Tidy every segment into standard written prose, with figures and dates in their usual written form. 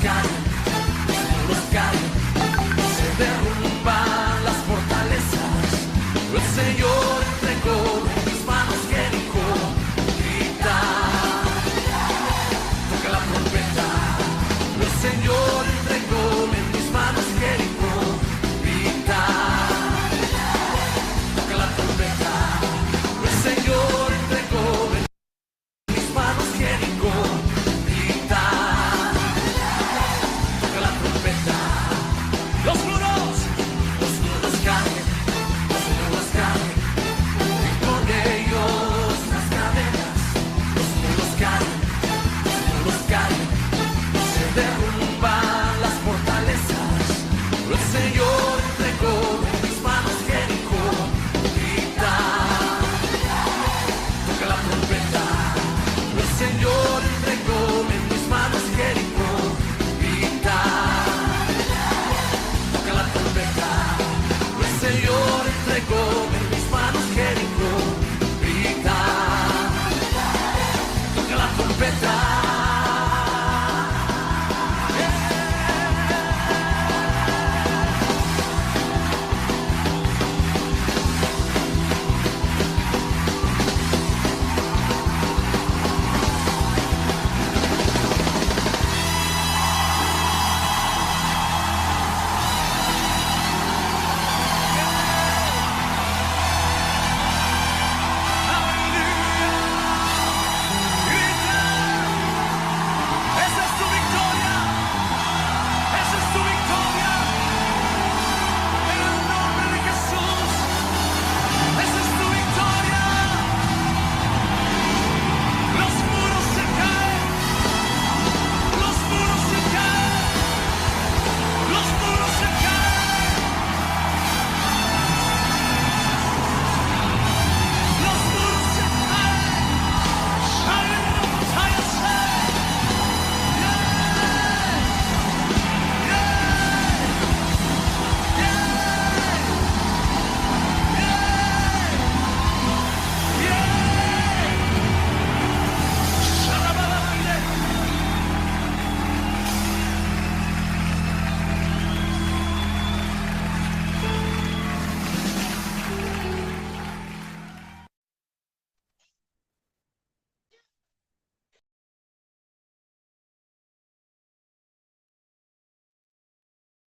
caen, los muros caen, se derrumban las fortalezas. El Señor entregó en mis manos Jericó. Grita, toca la trompeta. El Señor entregó en mis manos Jericó. Grita, toca la trompeta. El Señor entregó en mis manos Jericó. Grita, toca la trompeta. Los muros caen, los muros caen, y con ellos las cadenas. Los muros caen, se derrumban las fortalezas. El Señor entregó en mis manos Jericó. Grita, toca la trompeta. El Señor entregó en mis manos Jericó. Grita, toca la trompeta. El Señor entregó en mis manos Jericó. Grita, toca la trompeta. Esa es tu victoria, esa es tu victoria, en el nombre de Jesús, esa es tu victoria. Los muros se caen, los muros se caen, los muros se caen, los muros se caen.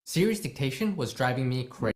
Siri's dictation was driving me crazy.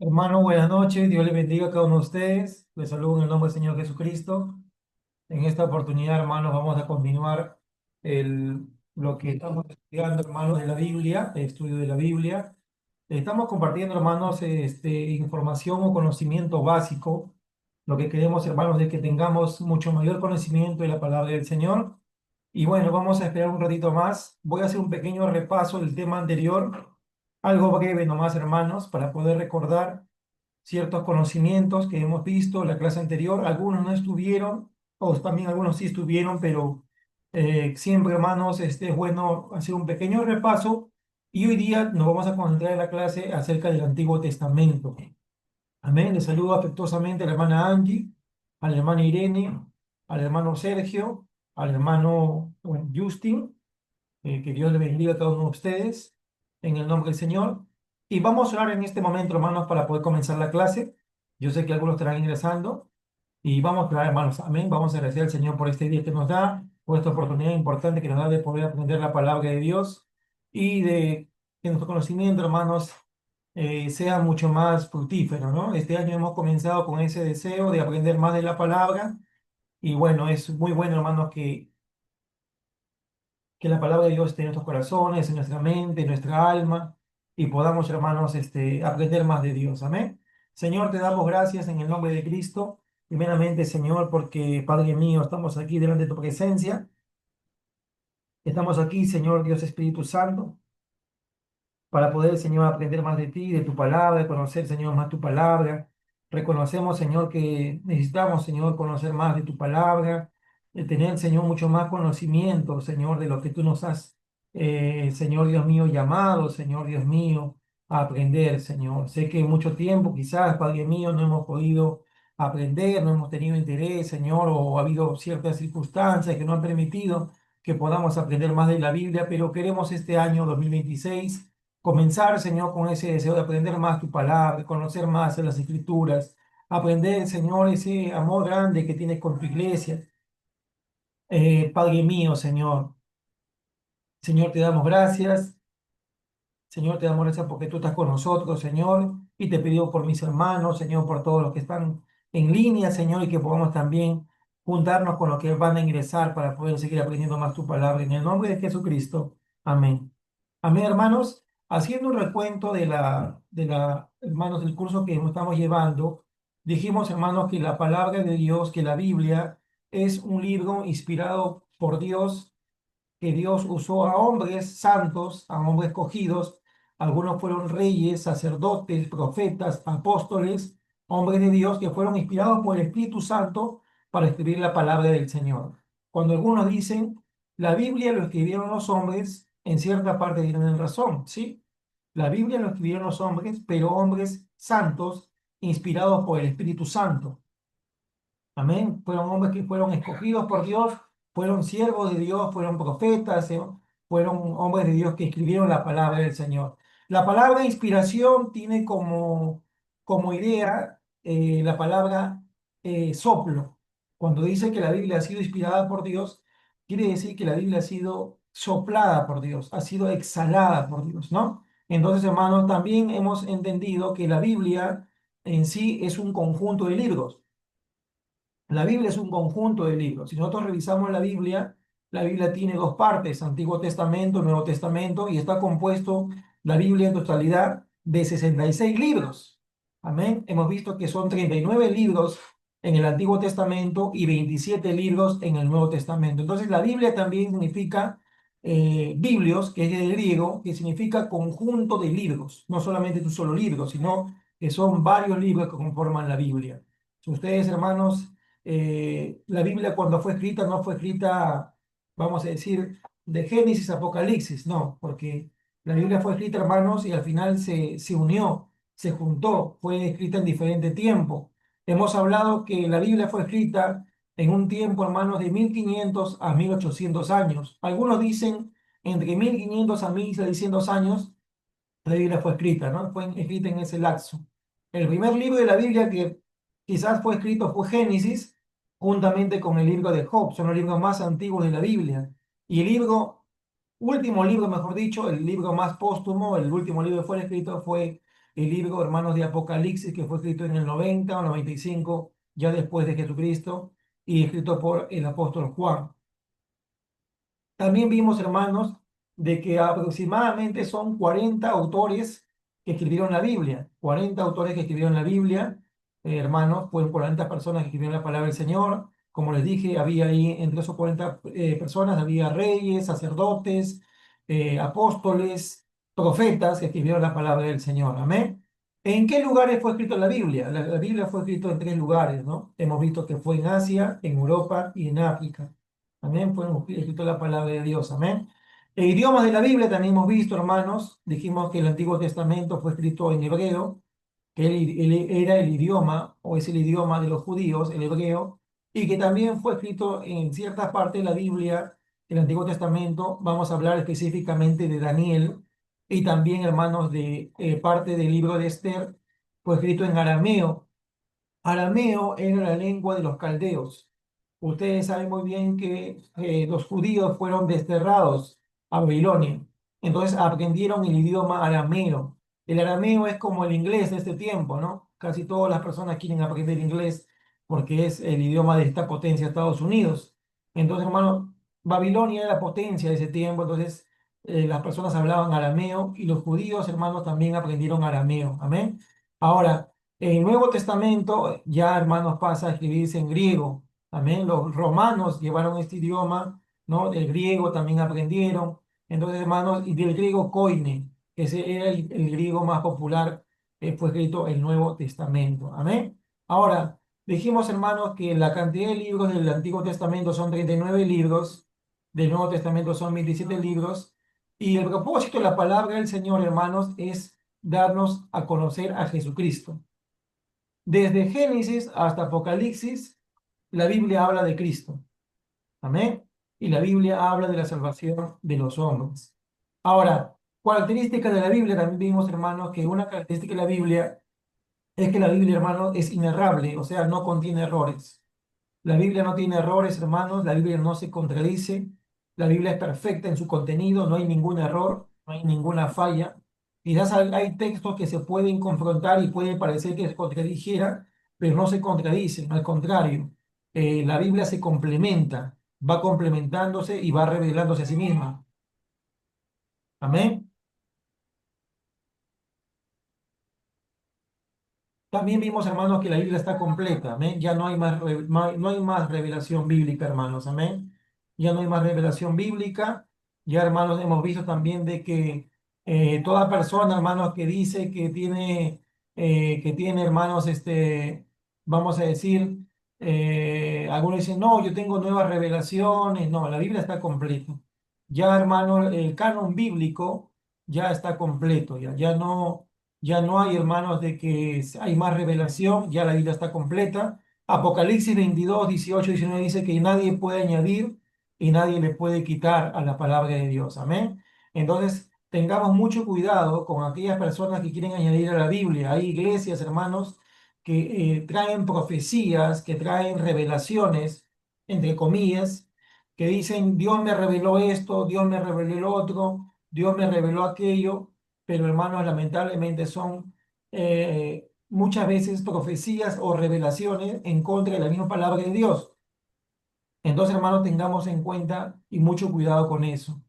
Hermano, buenas noches. Dios les bendiga a cada uno de ustedes. Les saludo en el nombre del Señor Jesucristo. En esta oportunidad, hermanos, vamos a continuar lo que estamos estudiando, hermanos, de la Biblia, el estudio de la Biblia. Estamos compartiendo, hermanos, información o conocimiento básico. Lo que queremos, hermanos, es que tengamos mucho mayor conocimiento de la palabra del Señor. Y bueno, vamos a esperar un ratito más. Voy a hacer un pequeño repaso del tema anterior, algo breve nomás, hermanos, para poder recordar ciertos conocimientos que hemos visto en la clase anterior. Algunos no estuvieron, o también algunos sí estuvieron, pero siempre, hermanos, es bueno hacer un pequeño repaso. Y hoy día nos vamos a concentrar en la clase acerca del Antiguo Testamento. Amén. Les saludo afectuosamente a la hermana Angie, a la hermana Irene, al hermano Sergio, al hermano Justin. Que Dios les bendiga a cada uno de ustedes en el nombre del Señor. Y vamos a orar en este momento, hermanos, para poder comenzar la clase. Yo sé que algunos estarán ingresando y vamos a orar, hermanos. Amén. Vamos a agradecer al Señor por este día que nos da. por esta oportunidad importante que nos da de poder aprender la palabra de Dios y de que nuestro conocimiento, hermanos, sea mucho más fructífero, ¿no? Este año hemos comenzado con ese deseo de aprender más de la palabra y bueno, es muy bueno, hermanos, que la palabra de Dios esté en nuestros corazones, en nuestra mente, en nuestra alma, y podamos, hermanos, aprender más de Dios. Amén. Señor, te damos gracias en el nombre de Cristo. Primeramente, Señor, porque, Padre mío, estamos aquí delante de tu presencia. Estamos aquí, Señor Dios Espíritu Santo, para poder, Señor, aprender más de ti, de tu palabra, conocer, Señor, más tu palabra. Reconocemos, Señor, que necesitamos, Señor, conocer más de tu palabra, de tener, Señor, mucho más conocimiento, Señor, de lo que tú nos has, Señor Dios mío, llamado, Señor Dios mío, a aprender, Señor. Sé que en mucho tiempo, quizás, Padre mío, no hemos podido aprender, no hemos tenido interés, Señor, o ha habido ciertas circunstancias que no han permitido que podamos aprender más de la Biblia, pero queremos este año 2026 comenzar, Señor, con ese deseo de aprender más tu palabra, conocer más de las escrituras, aprender, Señor, ese amor grande que tienes con tu iglesia. Padre mío, Señor, Señor, te damos gracias. Señor, te damos gracias porque tú estás con nosotros, Señor, y te pido por mis hermanos, Señor, por todos los que están en línea, Señor, y que podamos también juntarnos con los que van a ingresar para poder seguir aprendiendo más tu palabra. En el nombre de Jesucristo. Amén. Amén, hermanos. Haciendo un recuento hermanos, del curso que estamos llevando, dijimos, hermanos, que la palabra de Dios, que la Biblia es un libro inspirado por Dios, que Dios usó a hombres santos, a hombres escogidos. Algunos fueron reyes, sacerdotes, profetas, apóstoles, hombres de Dios que fueron inspirados por el Espíritu Santo para escribir la palabra del Señor. Cuando algunos dicen, la Biblia lo escribieron los hombres, en cierta parte tienen razón, ¿sí? La Biblia lo escribieron los hombres, pero hombres santos, inspirados por el Espíritu Santo. Amén. Fueron hombres que fueron escogidos por Dios, fueron siervos de Dios, fueron profetas, fueron hombres de Dios que escribieron la palabra del Señor. La palabra inspiración tiene como idea la palabra soplo. Cuando dice que la Biblia ha sido inspirada por Dios, quiere decir que la Biblia ha sido soplada por Dios, ha sido exhalada por Dios, ¿no? Entonces, hermanos, también hemos entendido que la Biblia en sí es un conjunto de libros. La Biblia es un conjunto de libros. Si nosotros revisamos la Biblia tiene dos partes, Antiguo Testamento, Nuevo Testamento, y está compuesto la Biblia en totalidad de 66 libros. Amén. Hemos visto que son 39 libros en el Antiguo Testamento y 27 libros en el Nuevo Testamento. Entonces, la Biblia también significa biblios, que es del griego, que significa conjunto de libros. No solamente un solo libro, sino que son varios libros que conforman la Biblia. Si ustedes, hermanos, la Biblia cuando fue escrita no fue escrita, vamos a decir, de Génesis a Apocalipsis, no, porque la Biblia fue escrita, hermanos, y al final se unió, se juntó, fue escrita en diferente tiempo. Hemos hablado que la Biblia fue escrita en un tiempo, hermanos, de 1500 a 1800 años. Algunos dicen entre 1500 a 1600 años, la Biblia fue escrita, ¿no? Fue escrita en ese lapso. El primer libro de la Biblia que quizás fue escrito fue Génesis, juntamente con el libro de Job. Son los libros más antiguos de la Biblia. Y el último libro, mejor dicho, el libro más póstumo, el último libro que fue escrito fue el libro, hermanos, de Apocalipsis, que fue escrito en el 90 o 95, ya después de Jesucristo, y escrito por el apóstol Juan. También vimos, hermanos, de que aproximadamente son 40 autores que escribieron la Biblia. 40 autores que escribieron la Biblia, hermanos, fueron 40 personas que escribieron la palabra del Señor. Como les dije, había ahí entre esos 40 personas, había reyes, sacerdotes, apóstoles, profetas que escribieron la palabra del Señor. Amén. ¿En qué lugares fue escrito la Biblia? La Biblia fue escrita en 3 lugares, ¿no? Hemos visto que fue en Asia, en Europa y en África. Amén. Fue escrito la palabra de Dios. Amén. E idiomas de la Biblia también hemos visto, hermanos. Dijimos que el Antiguo Testamento fue escrito en hebreo, que era el idioma, o es el idioma de los judíos, el hebreo, y que también fue escrito en cierta parte de la Biblia, el Antiguo Testamento. Vamos a hablar específicamente de Daniel, y también, hermanos, de parte del libro de Esther, fue escrito en arameo. Arameo era la lengua de los caldeos. Ustedes saben muy bien que los judíos fueron desterrados a Babilonia. Entonces aprendieron el idioma arameo. El arameo es como el inglés de este tiempo, ¿no? Casi todas las personas quieren aprender inglés porque es el idioma de esta potencia, Estados Unidos. Entonces, hermano, Babilonia era la potencia de ese tiempo, entonces las personas hablaban arameo y los judíos, hermanos, también aprendieron arameo. Amén. Ahora, en el Nuevo Testamento ya, hermanos, pasa a escribirse en griego. Amén. Los romanos llevaron este idioma, ¿no? Del griego también aprendieron. Entonces, hermanos, y del griego koine, que ese era el griego más popular, fue escrito el Nuevo Testamento. Amén. Ahora, dijimos, hermanos, que la cantidad de libros del Antiguo Testamento son 39 libros, del Nuevo Testamento son 27 libros, y el propósito de la palabra del Señor, hermanos, es darnos a conocer a Jesucristo. Desde Génesis hasta Apocalipsis, la Biblia habla de Cristo. Amén. Y la Biblia habla de la salvación de los hombres. Ahora, característica de la Biblia, también vimos, hermanos, que una característica de la Biblia es que la Biblia, hermanos, es inerrable, o sea, no contiene errores. La Biblia no tiene errores, hermanos, la Biblia no se contradice, la Biblia es perfecta en su contenido, no hay ningún error, no hay ninguna falla. Quizás hay textos que se pueden confrontar y puede parecer que se contradijera, pero no se contradicen, al contrario, la Biblia se complementa, va complementándose y va revelándose a sí misma. Amén. También vimos, hermanos, que la Biblia está completa, amén. Ya no hay más, no hay más revelación bíblica, hermanos, amén. Ya no hay más revelación bíblica. Ya, hermanos, hemos visto también de que toda persona, hermanos, que dice que tiene, hermanos, vamos a decir, algunos dicen, no, yo tengo nuevas revelaciones. No, la Biblia está completa. Ya, hermanos, el canon bíblico ya está completo, ya no hay, hermanos, de que hay más revelación, ya la Biblia está completa. Apocalipsis 22, 18, 19 dice que nadie puede añadir y nadie le puede quitar a la palabra de Dios. Amén. Entonces, tengamos mucho cuidado con aquellas personas que quieren añadir a la Biblia. Hay iglesias, hermanos, que traen profecías, que traen revelaciones, entre comillas, que dicen, Dios me reveló esto, Dios me reveló el otro, Dios me reveló aquello, pero hermanos, lamentablemente son muchas veces profecías o revelaciones en contra de la misma palabra de Dios. Entonces, hermanos, tengamos en cuenta y mucho cuidado con eso.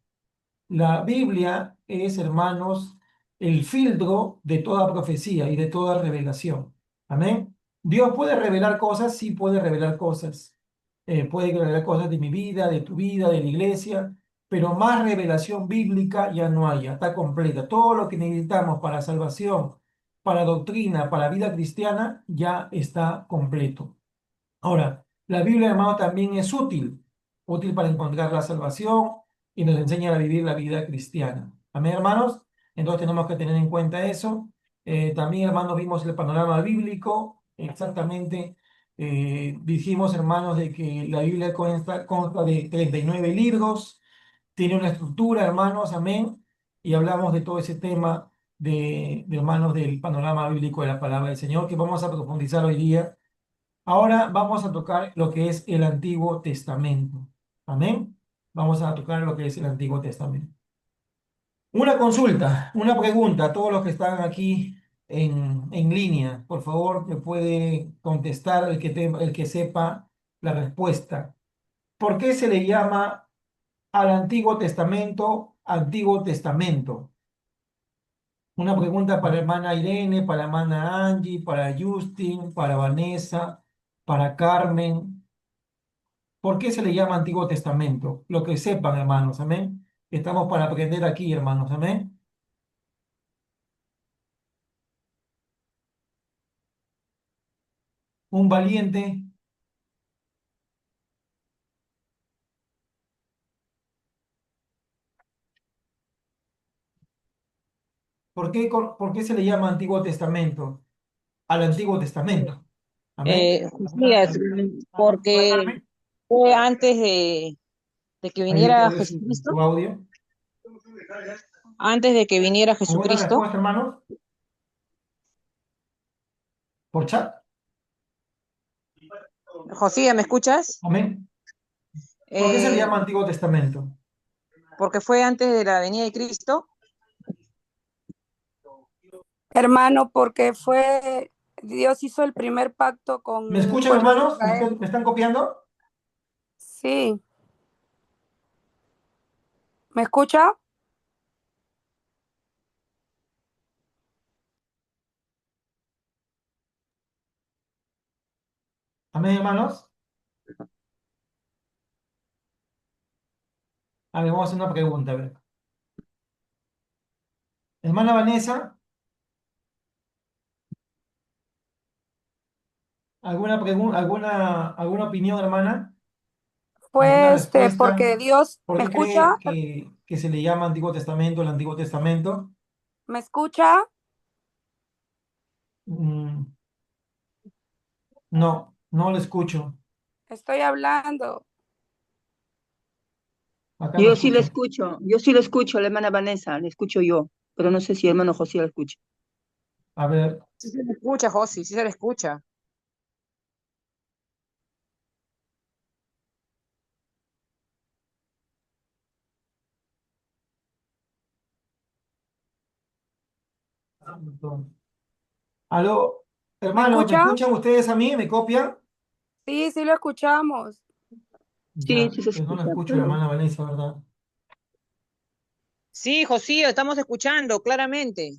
La Biblia es, hermanos, el filtro de toda profecía y de toda revelación. Amén. Dios puede revelar cosas, sí puede revelar cosas. Puede revelar cosas de mi vida, de tu vida, de la iglesia, pero más revelación bíblica ya no hay, ya está completa. Todo lo que necesitamos para salvación, para doctrina, para vida cristiana, ya está completo. Ahora, la Biblia, hermano, también es útil para encontrar la salvación y nos enseña a vivir la vida cristiana. Amén, hermanos. Entonces tenemos que tener en cuenta eso. También, hermanos, vimos el panorama bíblico. Exactamente, dijimos, hermanos, de que la Biblia consta de 39 libros, tiene una estructura, hermanos, amén. Y hablamos de todo ese tema hermanos, del panorama bíblico de la palabra del Señor, que vamos a profundizar hoy día. Ahora vamos a tocar lo que es el Antiguo Testamento. Amén. Vamos a tocar lo que es el Antiguo Testamento. Una consulta, una pregunta a todos los que están aquí en línea. Por favor, me puede contestar el que sepa la respuesta. ¿Por qué se le llama al Antiguo Testamento Antiguo Testamento? Una pregunta para la hermana Irene, para la hermana Angie, para Justin, para Vanessa, para Carmen. ¿Por qué se le llama Antiguo Testamento? Lo que sepan, hermanos, amén. Estamos para aprender aquí, hermanos, amén. Un valiente. ¿Por qué se le llama Antiguo Testamento? Al Antiguo Testamento. Amén. Sí, porque Carmen, fue antes de que ahí viniera pierde Jesucristo, su audio. antes de que viniera ¿Alguna Jesucristo. respuesta, hermanos? ¿Por chat? José, ¿me escuchas? Amén. ¿Por qué se le Eh, llama Antiguo Testamento? porque fue antes de la venida de Cristo. Hermano, porque fue, Dios hizo el primer pacto con ¿Me el escuchan, pueblo de hermanos? Israel. Me están copiando? Sí, ¿me escucha? Amén, hermanos. A ver, vamos a hacer una pregunta, a ver. Hermana Vanessa, ¿alguna pregunta, alguna opinión, hermana? ¿Alguna Fue respuesta? porque Dios, ¿Por ¿me qué cree escucha? que se le llama Antiguo Testamento el Antiguo Testamento? ¿Me escucha? Mm, no, no lo escucho. Estoy hablando. Acá no escucho. Yo sí lo escucho, la hermana Vanessa, le escucho yo, pero no sé si el hermano José lo escucha. A ver, Sí se le escucha, José, sí se le escucha. aló, ¿Me hermanos, ¿me escucha? escuchan ustedes a mí? ¿Me copian? Sí, sí lo escuchamos. Sí, Ya, sí se pues no la escucha, escucho, la pero hermana Vanessa, ¿verdad? Sí, José, estamos escuchando claramente.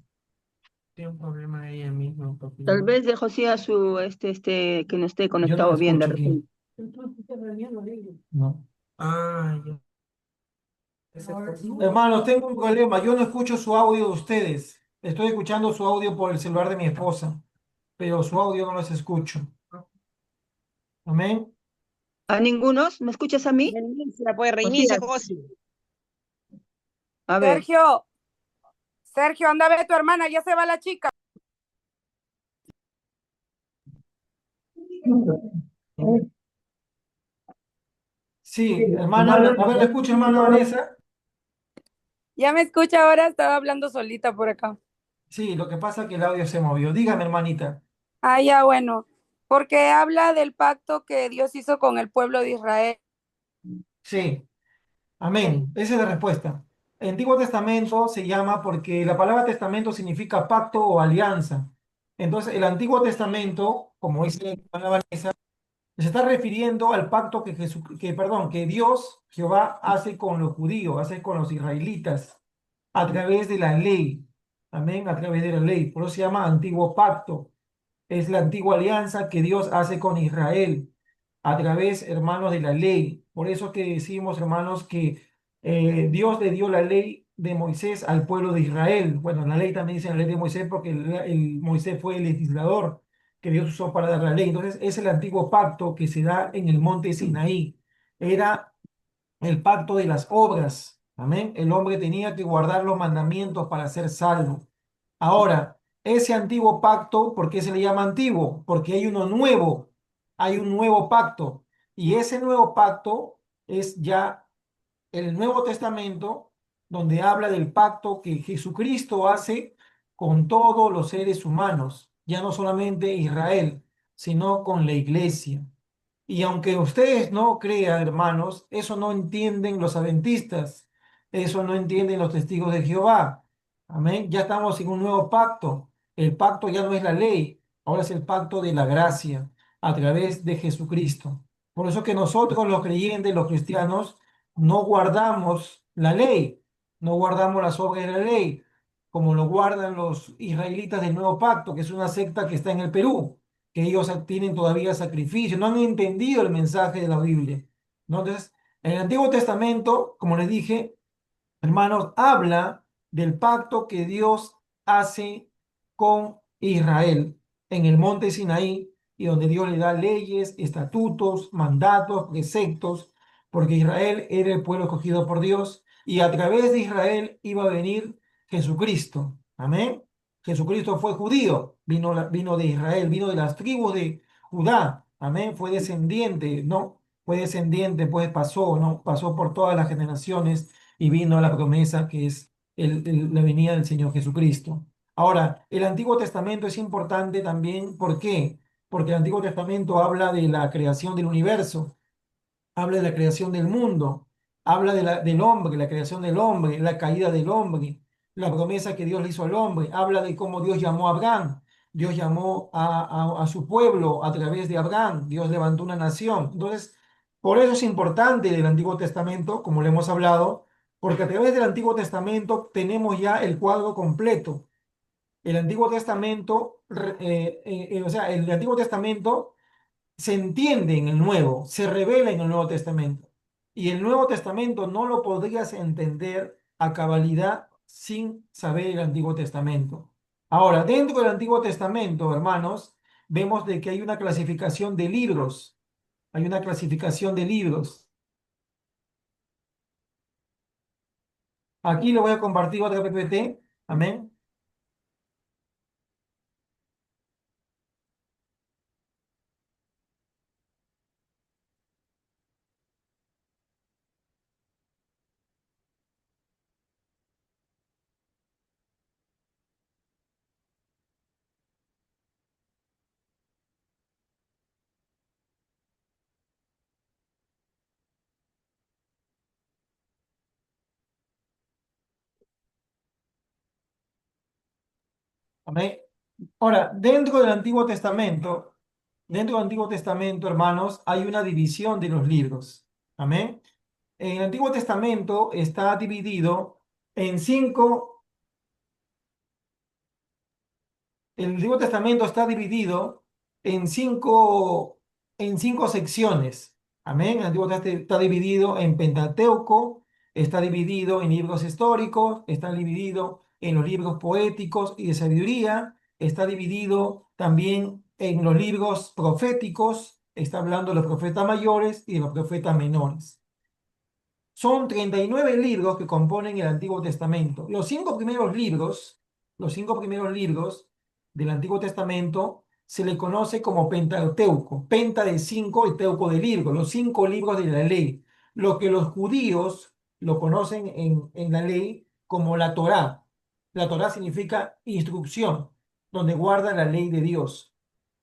Tiene un problema ella misma, tal vez de José a su, que no esté Yo no la conectado bien de escucho aquí. repente. No. Ya. Hermanos, tengo un problema. Yo no escucho su audio de ustedes. Estoy escuchando su audio por el celular de mi esposa, pero su audio no los escucho. Amén. ¿A ningunos? ¿Me escuchas a mí? Reinicia, pues, José, reinicia, José. a ver, Sergio, Sergio, anda a ver a tu hermana, ya se va la chica. Sí, hermana, a ver, ¿la escucha, hermana Vanessa? Ya me escucha ahora, estaba hablando solita por acá. Sí, lo que pasa es que el audio se movió. Dígame, hermanita. Ah, ya, bueno, porque habla del pacto que Dios hizo con el pueblo de Israel. Sí, amén. Esa es la respuesta. El Antiguo Testamento se llama porque la palabra testamento significa pacto o alianza. Entonces, el Antiguo Testamento, como dice la hermana Vanessa, se está refiriendo al pacto que Dios, Jehová, hace con los judíos, hace con los israelitas, a través de la ley. Amén, a través de la ley. Por eso se llama antiguo pacto. Es la antigua alianza que Dios hace con Israel a través, hermanos, de la ley. Por eso que decimos, hermanos, que Dios le dio la ley de Moisés al pueblo de Israel. Bueno, la ley también dice la ley de Moisés porque el Moisés fue el legislador que Dios usó para dar la ley. Entonces, es el antiguo pacto que se da en el monte Sinaí. Era el pacto de las obras. Amén. El hombre tenía que guardar los mandamientos para ser salvo. Ahora, ese antiguo pacto, ¿por qué se le llama antiguo? Porque hay un nuevo pacto. Y ese nuevo pacto es ya el Nuevo Testamento, donde habla del pacto que Jesucristo hace con todos los seres humanos, ya no solamente Israel, sino con la iglesia. Y aunque ustedes no crean, hermanos, eso no entienden los adventistas, eso no entienden los testigos de Jehová. Amén. Ya estamos en un nuevo pacto. El pacto ya no es la ley, ahora es el pacto de la gracia a través de Jesucristo. Por eso que nosotros los creyentes, los cristianos, no guardamos la ley, no guardamos las obras de la ley, como lo guardan los israelitas del nuevo pacto, que es una secta que está en el Perú, que ellos tienen todavía sacrificio, no han entendido el mensaje de la Biblia, ¿no? Entonces, en el Antiguo Testamento, como les dije, hermanos, habla del pacto que Dios hace con Israel en el monte Sinaí y donde Dios le da leyes, estatutos, mandatos, preceptos, porque Israel era el pueblo escogido por Dios y a través de Israel iba a venir Jesucristo. Amén. Jesucristo fue judío, vino de Israel, vino de las tribus de Judá. Amén. Fue descendiente, ¿no? Fue descendiente, pues pasó, ¿no? Pasó por todas las generaciones y vino la promesa que es la venida del Señor Jesucristo. Ahora, el Antiguo Testamento es importante también, ¿por qué? porque el Antiguo Testamento habla de la creación del universo, habla de la creación del mundo, habla del hombre, la creación del hombre, la caída del hombre, la promesa que Dios le hizo al hombre, habla de cómo Dios llamó a Abraham, Dios llamó a su pueblo a través de Abraham, Dios levantó una nación. Entonces, por eso es importante el Antiguo Testamento, como le hemos hablado, porque a través del Antiguo Testamento tenemos ya el cuadro completo. El Antiguo Testamento, o sea, el Antiguo Testamento se entiende en el Nuevo, se revela en el Nuevo Testamento. Y el Nuevo Testamento no lo podrías entender a cabalidad sin saber el Antiguo Testamento. Ahora, dentro del Antiguo Testamento, hermanos, vemos de que hay una clasificación de libros. Hay una clasificación de libros. Aquí le voy a compartir otra PPT. Amén. Amén. Ahora, dentro del Antiguo Testamento, hermanos, hay una división de los libros. Amén. En el Antiguo Testamento está dividido en cinco, el Antiguo Testamento está dividido en cinco secciones. Amén. El Antiguo Testamento está dividido en Pentateuco, está dividido en libros históricos, está dividido en los libros poéticos y de sabiduría, está dividido también en los libros proféticos, está hablando de los profetas mayores y de los profetas menores. Son 39 libros que componen el Antiguo Testamento. Los cinco primeros libros del Antiguo Testamento se le conoce como Pentateuco, penta de cinco y teuco de libros, los cinco libros de la ley, lo que los judíos lo conocen en la ley como la Torá. La Torá significa instrucción, donde guarda la ley de Dios.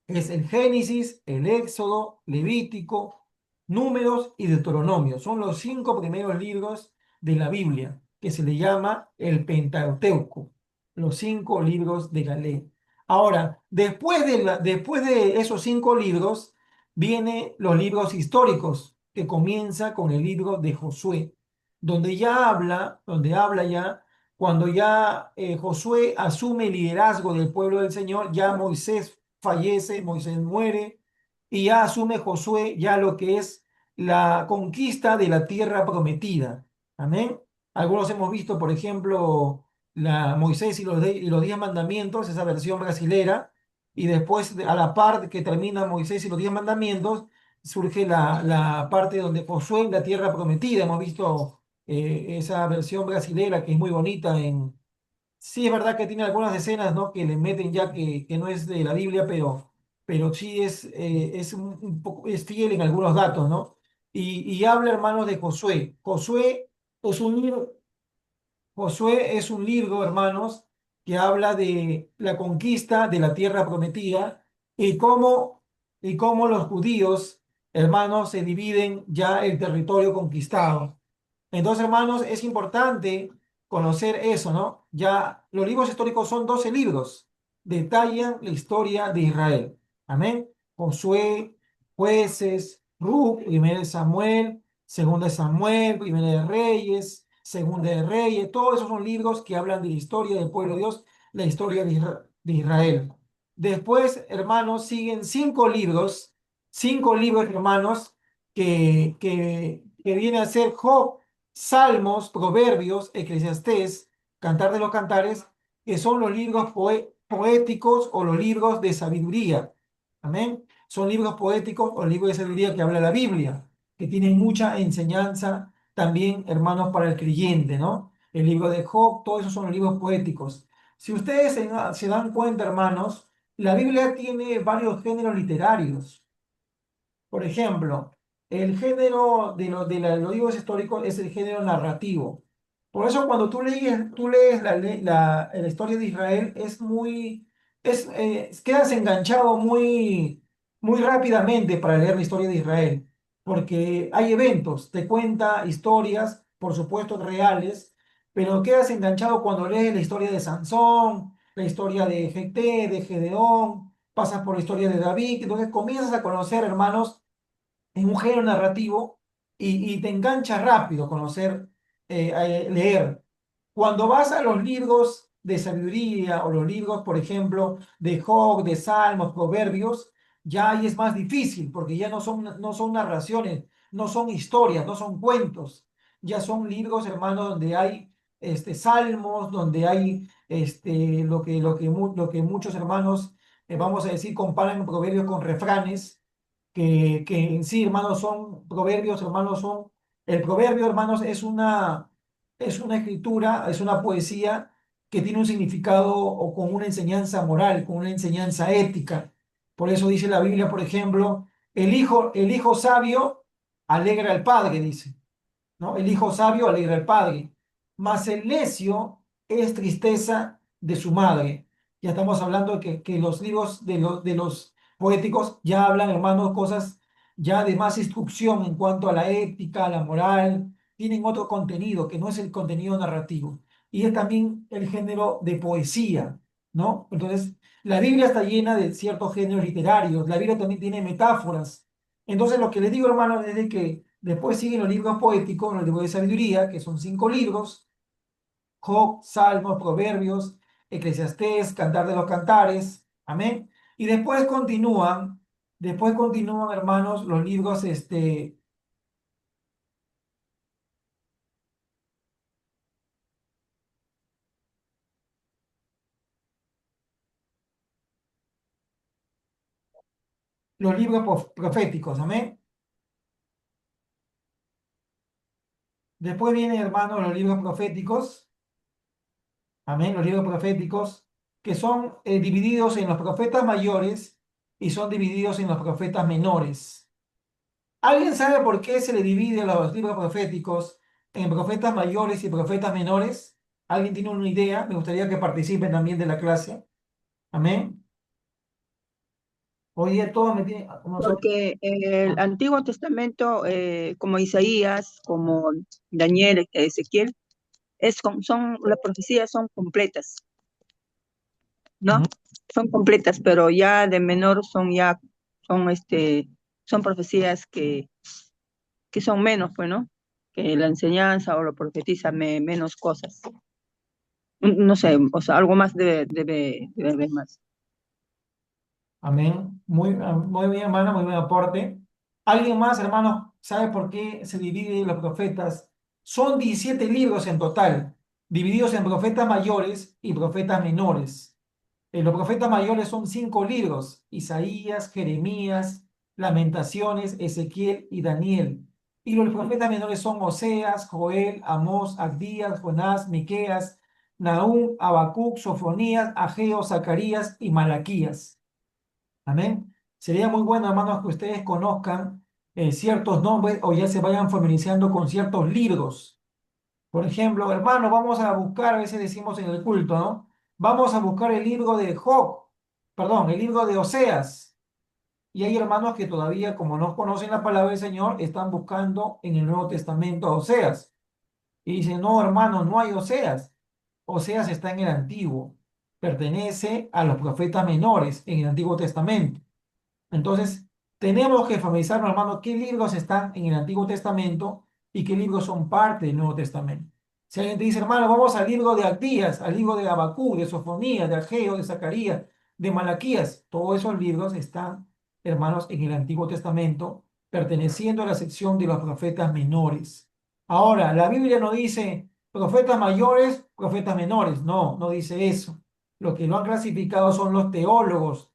Es el Génesis, el Éxodo, Levítico, Números y Deuteronomio. Son los cinco primeros libros de la Biblia, que se le llama el Pentateuco, los cinco libros de la ley. Ahora, después de esos cinco libros, vienen los libros históricos, que comienza con el libro de Josué, donde habla ya, cuando ya Josué asume el liderazgo del pueblo del Señor, ya Moisés fallece, Moisés muere, y ya asume Josué ya lo que es la conquista de la tierra prometida. Amén. Algunos hemos visto, por ejemplo, Moisés y los 10 mandamientos, esa versión brasilera, y después a la parte que termina Moisés y los 10 mandamientos, surge la parte donde Josué en la tierra prometida. Hemos visto esa versión brasilera que es muy bonita Sí, es verdad que tiene algunas escenas, ¿no? Que le meten ya que no es de la Biblia, pero sí es un poco, es fiel en algunos datos, ¿no? Y habla, hermanos, de Josué. Es un libro, Josué es un libro, hermanos, que habla de la conquista de la tierra prometida y cómo los judíos, hermanos, se dividen ya el territorio conquistado. Entonces, hermanos, es importante conocer eso, ¿no? Ya los libros históricos son 12 libros, detallan la historia de Israel. Amén. Josué, Jueces, Ruth, Primera de Samuel, Segunda de Samuel, Primera de Reyes, Segunda de Reyes, todos esos son libros que hablan de la historia del pueblo de Dios, la historia de Israel. Después, hermanos, siguen cinco libros, hermanos, que viene a ser Job, Salmos, Proverbios, Eclesiastés, Cantar de los Cantares, que son los libros poéticos o los libros de sabiduría. Amén. Son libros poéticos o libros de sabiduría que habla la Biblia, que tienen mucha enseñanza también, hermanos, para el creyente, ¿no? El libro de Job, todos esos son los libros poéticos. Si ustedes se dan cuenta, hermanos, la Biblia tiene varios géneros literarios. Por ejemplo, el género los libros históricos es el género narrativo. Por eso cuando tú lees la historia de Israel, quedas enganchado muy, muy rápidamente para leer la historia de Israel, porque hay eventos, te cuenta historias, por supuesto, reales, pero quedas enganchado cuando lees la historia de Sansón, la historia de Jefté, de Gedeón, pasas por la historia de David, entonces comienzas a conocer, hermanos, en un género narrativo y te engancha rápido conocer, leer. Cuando vas a los libros de sabiduría o los libros, por ejemplo, de Job, de Salmos, Proverbios, ya ahí es más difícil porque ya no son narraciones, no son historias, no son cuentos, ya son libros, hermanos, donde hay salmos, donde hay lo que muchos hermanos, vamos a decir, comparan proverbios con refranes que en sí, hermanos, son proverbios, hermanos, el proverbio, hermanos, es una escritura, es una poesía que tiene un significado o con una enseñanza moral, con una enseñanza ética. Por eso dice la Biblia, por ejemplo, el hijo sabio alegra al padre, dice. ¿No? El hijo sabio alegra al padre, mas el necio es tristeza de su madre. Ya estamos hablando de que los libros de los poéticos ya hablan, hermanos, cosas ya de más instrucción en cuanto a la ética, a la moral, tienen otro contenido que no es el contenido narrativo. Y es también el género de poesía, ¿no? Entonces, la Biblia está llena de ciertos géneros literarios, la Biblia también tiene metáforas. Entonces, lo que les digo, hermanos, es de que después siguen los libros poéticos, los libros de sabiduría, que son 5 libros: Job, Salmos, Proverbios, Eclesiastés, Cantar de los Cantares. Amén. Y después continúan, hermanos, los libros proféticos. Amén. Después vienen, hermanos, los libros proféticos. Amén. Los libros proféticos que son divididos en los profetas mayores y son divididos en los profetas menores. ¿Alguien sabe por qué se le divide los libros proféticos en profetas mayores y profetas menores? ¿Alguien tiene una idea? Me gustaría que participen también de la clase. Amén. Hoy día todos me tienen... Porque el Antiguo Testamento, como Isaías, como Daniel, Ezequiel, las profecías son completas, ¿no? Ujú. Son completas, pero ya de menor son son profecías que son menos, pues, ¿no? Que la enseñanza o lo profetiza menos cosas. No sé, o sea, algo más debe haber más. Amén. Muy bien, hermano, muy buen aporte. ¿Alguien más, hermano, sabe por qué se dividen los profetas? Son 17 libros en total, divididos en profetas mayores y profetas menores. Los profetas mayores son 5 libros: Isaías, Jeremías, Lamentaciones, Ezequiel y Daniel. Y los profetas menores son Oseas, Joel, Amós, Abdías, Jonás, Miqueas, Nahum, Habacuc, Sofonías, Ageo, Zacarías y Malaquías. Amén. Sería muy bueno, hermanos, que ustedes conozcan ciertos nombres o ya se vayan familiarizando con ciertos libros. Por ejemplo, hermano, vamos a buscar, a veces decimos en el culto, ¿no? Vamos a buscar el libro de Job, perdón, el libro de Oseas. Y hay hermanos que todavía, como no conocen la palabra del Señor, están buscando en el Nuevo Testamento a Oseas. Y dicen, no, hermano, no hay Oseas. Oseas está en el Antiguo. Pertenece a los profetas menores en el Antiguo Testamento. Entonces, tenemos que familiarizarnos, hermano, qué libros están en el Antiguo Testamento y qué libros son parte del Nuevo Testamento. Si alguien te dice, hermano, vamos al libro de Abdías, al libro de Habacuc, de Sofonías, de Ageo, de Zacarías, de Malaquías, todos esos libros están, hermanos, en el Antiguo Testamento, perteneciendo a la sección de los profetas menores. Ahora, la Biblia no dice profetas mayores, profetas menores. No, no dice eso. Lo que lo han clasificado son los teólogos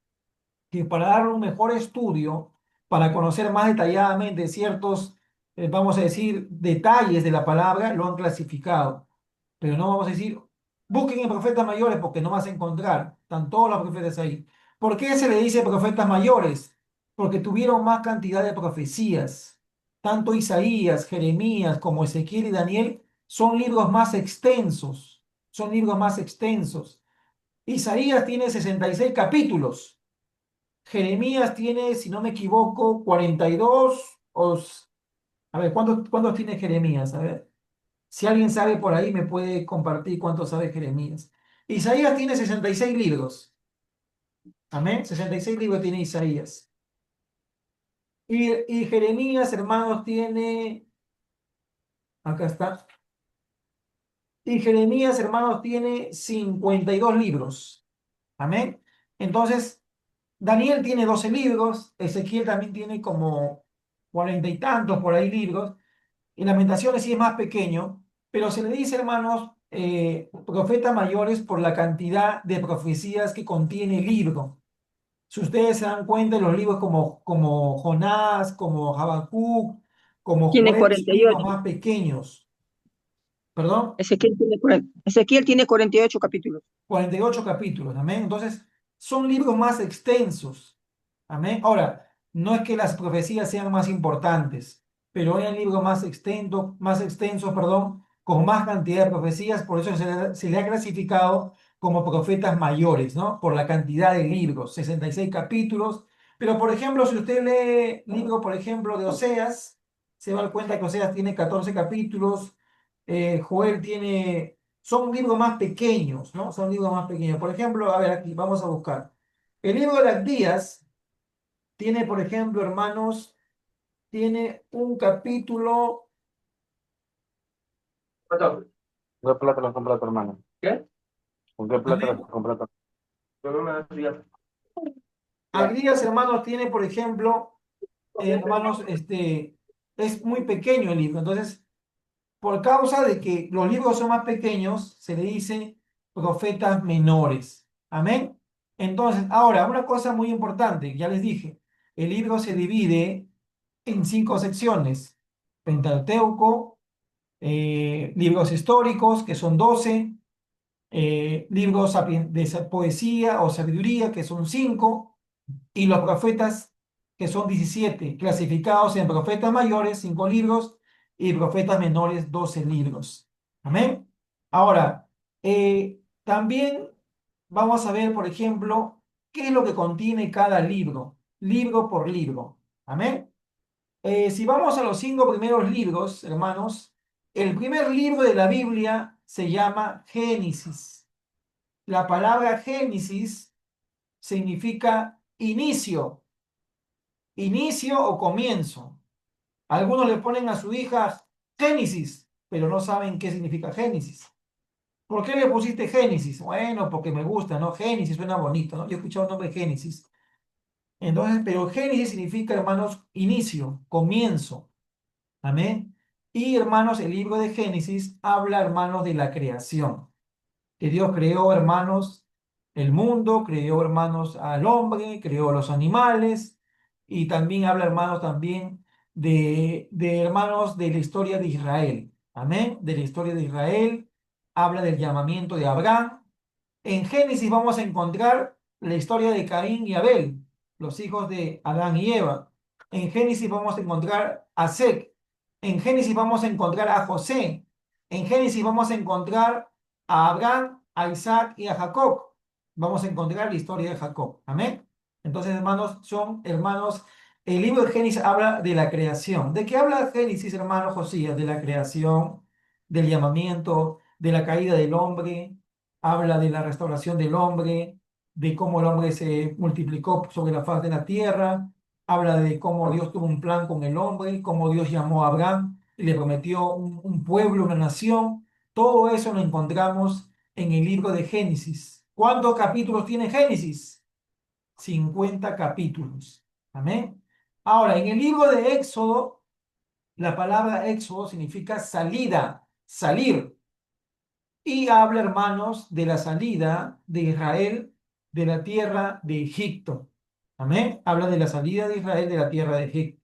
que para dar un mejor estudio, para conocer más detalladamente ciertos, vamos a decir, detalles de la palabra, lo han clasificado. Pero no vamos a decir, busquen en profetas mayores porque no vas a encontrar, están todos los profetas ahí. ¿Por qué se le dice profetas mayores? Porque tuvieron más cantidad de profecías. Tanto Isaías, Jeremías como Ezequiel y Daniel son libros más extensos. Son libros más extensos. Isaías tiene 66 capítulos. Jeremías tiene, si no me equivoco, 42 a ver, ¿cuántos tiene Jeremías? A ver, si alguien sabe por ahí me puede compartir cuánto sabe Jeremías. Isaías tiene 66 libros. Amén. 66 libros tiene Isaías. Y Jeremías, hermanos, tiene, acá está. Y Jeremías, hermanos, tiene 52 libros. Amén. Entonces, Daniel tiene 12 libros, Ezequiel también tiene como 40 y tantos por ahí libros, y Lamentaciones sí es más pequeño, pero se le dice, hermanos, profetas mayores por la cantidad de profecías que contiene el libro. Si ustedes se dan cuenta, los libros como Jonás, como Habacuc, como Tiene Joel, son libros 48. más pequeños. ¿Perdón? Ezequiel tiene 48 capítulos. 48 capítulos, amén. Entonces, son libros más extensos, amén. Ahora, no es que las profecías sean más importantes, pero hay libros más extensos, perdón, con más cantidad de profecías, por eso se le ha clasificado como profetas mayores, ¿no? Por la cantidad de libros, 66 capítulos. Pero, por ejemplo, si usted lee libro, por ejemplo, de Oseas, se va a dar cuenta que Oseas tiene 14 capítulos, Joel tiene son libros más pequeños, ¿no? Son libros más pequeños. Por ejemplo, a ver, aquí vamos a buscar. El libro de las días tiene, por ejemplo, hermanos, tiene un capítulo. ¿Con qué plata lo compra tu hermano? ¿Qué? ¿Con qué plata Amén. lo compra tu hermano? Agrías, hermanos, tiene, por ejemplo, hermanos, es muy pequeño el libro. Entonces, por causa de que los libros son más pequeños, se le dice profetas menores. Amén. Entonces, ahora, una cosa muy importante, ya les dije, el libro se divide en 5 secciones: Pentateuco, libros históricos, que son 12, libros de poesía o sabiduría, que son 5, y los profetas, que son 17, clasificados en profetas mayores, 5 libros, y profetas menores, 12 libros. Amén. Ahora, también vamos a ver, por ejemplo, qué es lo que contiene cada libro por libro. Amén. Si vamos a los 5 primeros libros, hermanos, el primer libro de la Biblia se llama Génesis. La palabra Génesis significa inicio o comienzo. Algunos le ponen a su hija Génesis, pero no saben qué significa Génesis. ¿Por qué le pusiste Génesis? Bueno, porque me gusta, ¿no? Génesis suena bonito, ¿no? Yo he escuchado el nombre Génesis. Entonces, pero Génesis significa, hermanos, inicio, comienzo. Amén. Y hermanos, el libro de Génesis habla, hermanos, de la creación. Que Dios creó, hermanos, el mundo, creó, hermanos, al hombre, creó los animales, y también habla, hermanos, también hermanos, de la historia de Israel. Amén. De la historia de Israel, habla del llamamiento de Abraham. En Génesis vamos a encontrar la historia de Caín y Abel, los hijos de Adán y Eva. En Génesis vamos a encontrar a Seth. En Génesis vamos a encontrar a José. En Génesis vamos a encontrar a Abraham, a Isaac y a Jacob. Vamos a encontrar la historia de Jacob. Amén. Entonces, hermanos, el libro de Génesis habla de la creación. ¿De qué habla Génesis, hermano Josías? De la creación, del llamamiento, de la caída del hombre, habla de la restauración del hombre, de cómo el hombre se multiplicó sobre la faz de la tierra, habla de cómo Dios tuvo un plan con el hombre, cómo Dios llamó a Abraham y le prometió un pueblo, una nación. Todo eso lo encontramos en el libro de Génesis. ¿Cuántos capítulos tiene Génesis? 50 capítulos. Amén. Ahora, en el libro de Éxodo, la palabra Éxodo significa salida, salir. Y habla, hermanos, de la salida de Israel de la tierra de Egipto. Amén. Habla de la salida de Israel de la tierra de Egipto.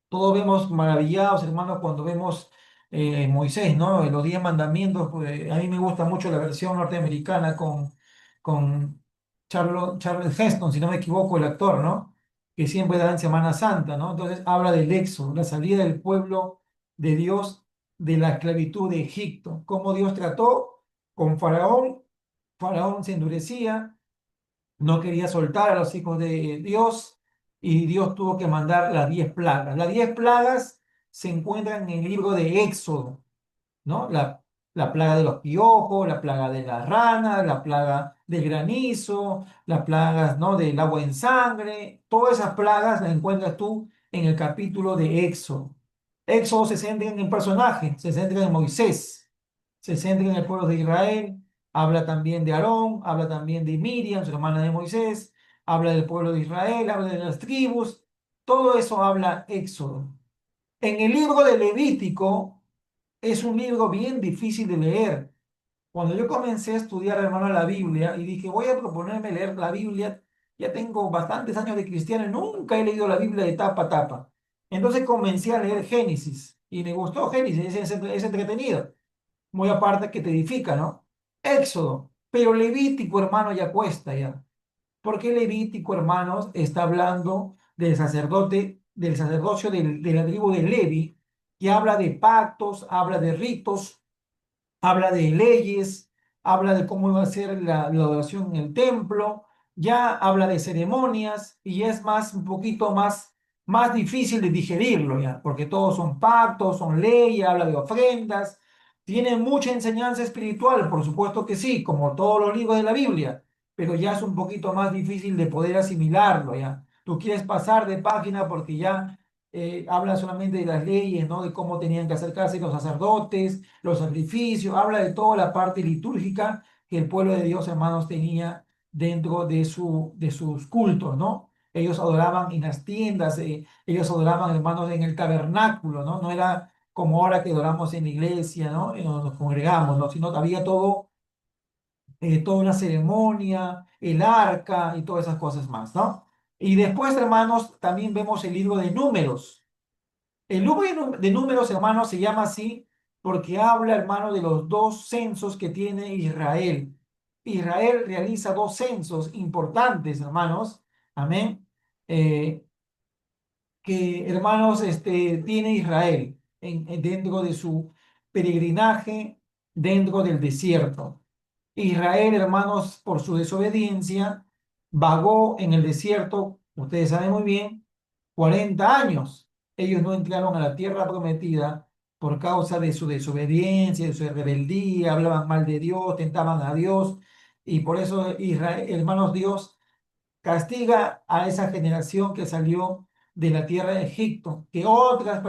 Todos vemos maravillados, hermanos, cuando vemos Moisés, ¿no? Los 10 mandamientos. Pues, a mí me gusta mucho la versión norteamericana con Charles Heston, si no me equivoco, el actor, ¿no? Que siempre da en Semana Santa, ¿no? Entonces habla del éxodo, la salida del pueblo de Dios de la esclavitud de Egipto. Cómo Dios trató con Faraón. Faraón se endurecía, no quería soltar a los hijos de Dios y Dios tuvo que mandar las 10 plagas. Las 10 plagas se encuentran en el libro de Éxodo, ¿no? La plaga de los piojos, la plaga de las ranas, la plaga del granizo, las plagas, ¿no? Del agua en sangre, todas esas plagas las encuentras tú en el capítulo de Éxodo. Éxodo se centra en el personaje, se centra en Moisés, se centra en el pueblo de Israel, habla también de Aarón, habla también de Miriam, su hermana de Moisés, habla del pueblo de Israel, habla de las tribus, todo eso habla Éxodo. En el libro de Levítico es un libro bien difícil de leer. Cuando yo comencé a estudiar, hermano, la Biblia y dije, voy a proponerme leer la Biblia, ya tengo bastantes años de cristiano y nunca he leído la Biblia de tapa a tapa. Entonces comencé a leer Génesis y me gustó Génesis, es entretenido, muy aparte que te edifica, ¿no? Éxodo, pero Levítico, hermano, ya cuesta ya. Porque Levítico, hermanos, está hablando del sacerdote, del sacerdocio de la tribu de Levi, que habla de pactos, habla de ritos, habla de leyes, habla de cómo iba a ser la adoración en el templo, ya habla de ceremonias y es más, un poquito más difícil de digerirlo ya, porque todos son pactos, son leyes, habla de ofrendas, tiene mucha enseñanza espiritual, por supuesto que sí, como todos los libros de la Biblia, pero ya es un poquito más difícil de poder asimilarlo ya. Tú quieres pasar de página porque ya habla solamente de las leyes, ¿no? De cómo tenían que acercarse los sacerdotes, los sacrificios, habla de toda la parte litúrgica que el pueblo de Dios, hermanos, tenía dentro de sus cultos, ¿no? Ellos adoraban en las tiendas, ellos adoraban, hermanos, en el tabernáculo, ¿no? No era como ahora que adoramos en la iglesia, ¿no? Y nos congregamos, ¿no? Sino que había toda una ceremonia, el arca y todas esas cosas más, ¿no? Y después, hermanos, también vemos el libro de Números. El libro de Números, hermanos, se llama así porque habla, hermano, de los dos censos que tiene Israel. Israel realiza dos censos importantes, hermanos. Amén. Eh, que, hermanos, tiene Israel dentro de su peregrinaje, dentro del desierto. Israel, hermanos, por su desobediencia, vagó en el desierto, ustedes saben muy bien, 40 años. Ellos no entraron a la tierra prometida por causa de su desobediencia, de su rebeldía, hablaban mal de Dios, tentaban a Dios, y por eso Israel, hermanos, Dios castiga a esa generación que salió de la tierra de Egipto, que otra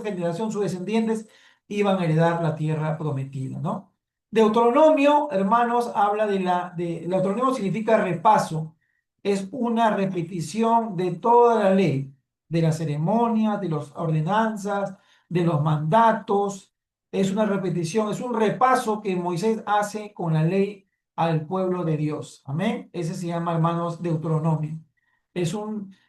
generación, sus descendientes, iban a heredar la tierra prometida, ¿no? Deuteronomio, hermanos, habla Deuteronomio significa repaso, es una repetición de toda la ley, de las ceremonias, de las ordenanzas, de los mandatos, es una repetición, es un repaso que Moisés hace con la ley al pueblo de Dios. Amén. Ese se llama, hermanos, Deuteronomio.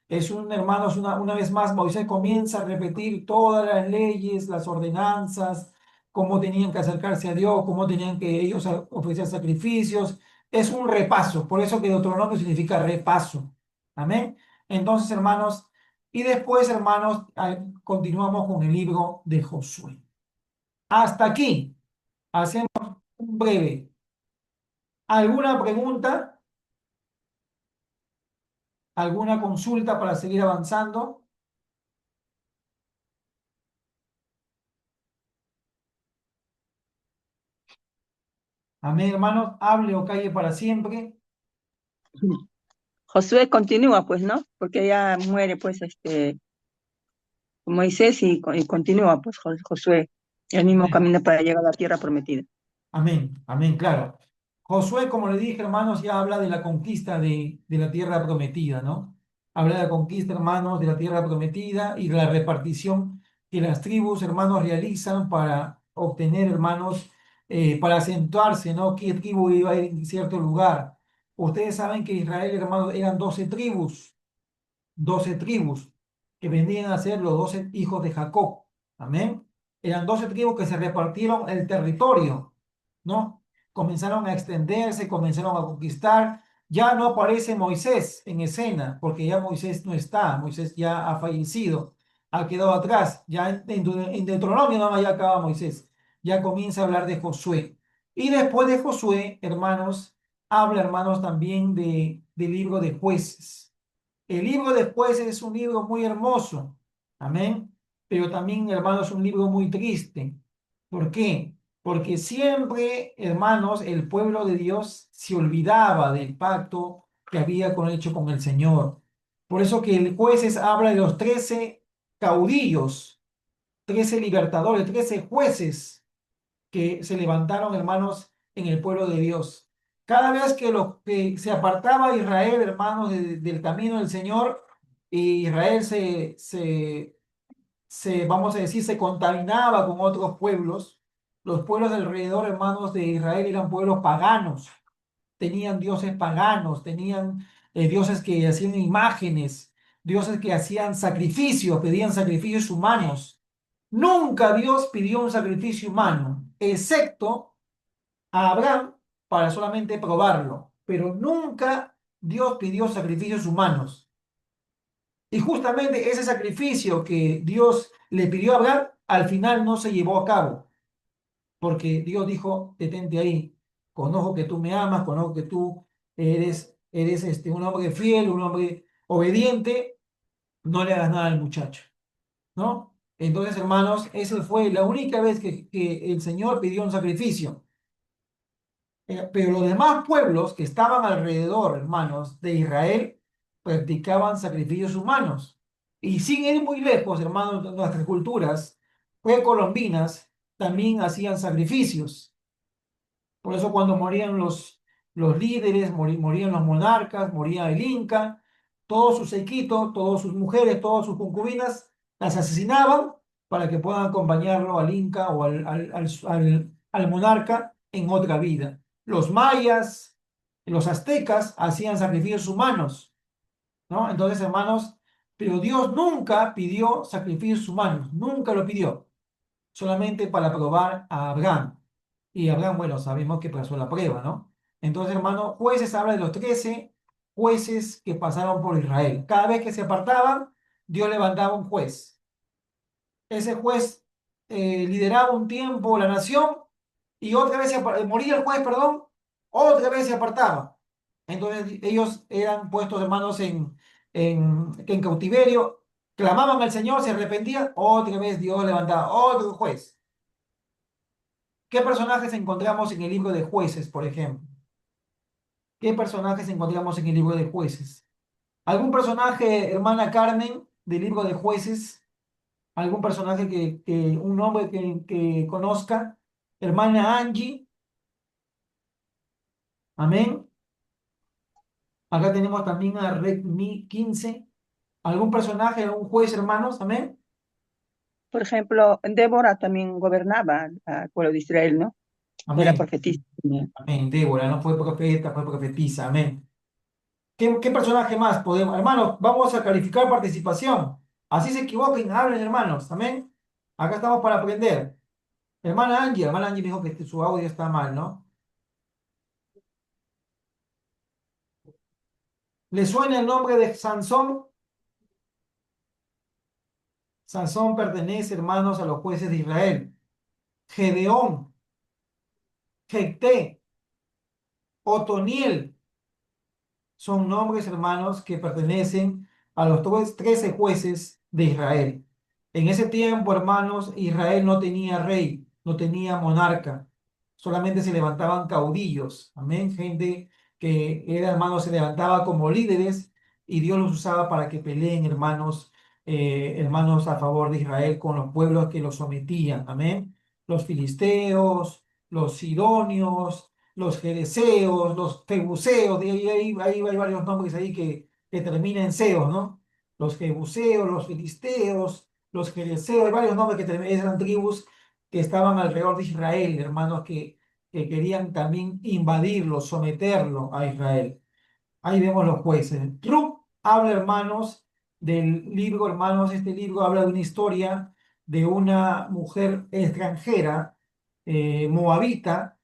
Hermanos, una vez más, Moisés comienza a repetir todas las leyes, las ordenanzas, cómo tenían que acercarse a Dios, cómo tenían que ellos ofrecer sacrificios. Es un repaso, por eso que Deuteronomio significa repaso. Amén. Entonces, hermanos, y después, hermanos, continuamos con el libro de Josué. Hasta aquí, hacemos un breve. ¿Alguna pregunta? ¿Alguna consulta para seguir avanzando? Amén, hermanos. Hable o calle para siempre. Josué continúa, pues, ¿no? Porque ya muere, pues, Moisés y continúa, pues, Josué, el mismo Amén. camino para llegar a la tierra prometida. Amén, amén, claro. Josué, como le dije, hermanos, ya habla de la conquista de la tierra prometida, ¿no? Habla de la conquista, hermanos, de la tierra prometida y de la repartición que las tribus, hermanos, realizan para obtener, hermanos, para acentuarse, ¿no? ¿Qué tribu iba a ir en cierto lugar? Ustedes saben que Israel, hermanos, eran 12 tribus que vendrían a ser los 12 hijos de Jacob. Amén. Eran 12 tribus que se repartieron el territorio, ¿no? Comenzaron a extenderse, comenzaron a conquistar. Ya no aparece Moisés en escena, porque ya Moisés no está, Moisés ya ha fallecido, ha quedado atrás. Ya en Deuteronomio no ya acaba Moisés, ya comienza a hablar de Josué. Y después de Josué, hermanos, habla, hermanos, también del libro de Jueces. El libro de Jueces es un libro muy hermoso, amén, pero también, hermanos, es un libro muy triste. ¿Por qué? Porque siempre, hermanos, el pueblo de Dios se olvidaba del pacto que había hecho con el Señor. Por eso que el Jueces habla de los 13 caudillos, 13 libertadores, 13 jueces que se levantaron, hermanos, en el pueblo de Dios. Cada vez que se apartaba Israel, hermanos, del camino del Señor, y Israel vamos a decir, se contaminaba con otros pueblos. Los pueblos de alrededor, hermanos, de Israel eran pueblos paganos, tenían dioses paganos, tenían dioses que hacían imágenes, dioses que hacían sacrificios, pedían sacrificios humanos. Nunca Dios pidió un sacrificio humano, excepto a Abraham para solamente probarlo, pero nunca Dios pidió sacrificios humanos. Y justamente ese sacrificio que Dios le pidió a Abraham, al final no se llevó a cabo, porque Dios dijo, detente ahí, conozco que tú me amas, conozco que tú eres un hombre fiel, un hombre obediente, no le hagas nada al muchacho, ¿no? Entonces, hermanos, esa fue la única vez que el Señor pidió un sacrificio. Pero los demás pueblos que estaban alrededor, hermanos, de Israel, practicaban sacrificios humanos. Y sin ir muy lejos, hermanos, nuestras culturas precolombinas también hacían sacrificios. Por eso cuando morían los líderes, morían los monarcas, moría el Inca, todo su séquito, todas sus mujeres, todas sus concubinas, las asesinaban para que puedan acompañarlo al Inca o al monarca en otra vida. Los mayas, los aztecas hacían sacrificios humanos, ¿no? Entonces, hermanos, pero Dios nunca pidió sacrificios humanos, nunca lo pidió, solamente para probar a Abraham. Y Abraham, bueno, sabemos que pasó la prueba, ¿no? Entonces, hermano, Jueces habla de los 13 jueces que pasaron por Israel. Cada vez que se apartaban, Dios levantaba un juez. Ese juez lideraba un tiempo la nación y otra vez moría el juez, perdón, otra vez se apartaba. Entonces ellos eran puestos, hermanos, en cautiverio, clamaban al Señor, se arrepentían, otra vez Dios levantaba otro juez. ¿Qué personajes encontramos en el libro de Jueces, por ejemplo? ¿Qué personajes encontramos en el libro de Jueces? ¿Algún personaje, hermana Carmen, del libro de Jueces? ¿Algún personaje un nombre que conozca? Hermana Angie, amén. Acá tenemos también a Redmi 15. ¿Algún personaje, algún juez, hermanos? Amén. Por ejemplo, Débora también gobernaba al pueblo de Israel, ¿no? Era Amén. profetisa. Amén. Débora, no fue profeta, fue profetisa. Amén. ¿Qué personaje más podemos? Hermanos, vamos a calificar participación. Así se equivoquen, hablen, hermanos. Amén. Acá estamos para aprender. Hermana Angie dijo que su audio está mal, ¿no? ¿Le suena el nombre de Sansón? Sansón pertenece, hermanos, a los jueces de Israel. Gedeón, Jecté, Otoniel, son nombres, hermanos, que pertenecen a los 13 jueces de Israel. En ese tiempo, hermanos, Israel no tenía rey, no tenía monarca, solamente se levantaban caudillos, amén, gente que era, hermanos, se levantaba como líderes y Dios los usaba para que peleen, hermanos, hermanos, a favor de Israel con los pueblos que los sometían, amén. Los filisteos, los sidonios, los jereseos, los jebuseos, ahí hay varios nombres ahí que terminan en seos, ¿no? Los jebuseos, los filisteos, los jereseos, hay varios nombres que eran tribus que estaban alrededor de Israel, hermanos, que querían también invadirlo, someterlo a Israel. Ahí vemos los jueces. Ruth habla, hermanos, del libro, hermanos, este libro habla de una historia de una mujer extranjera, moabita,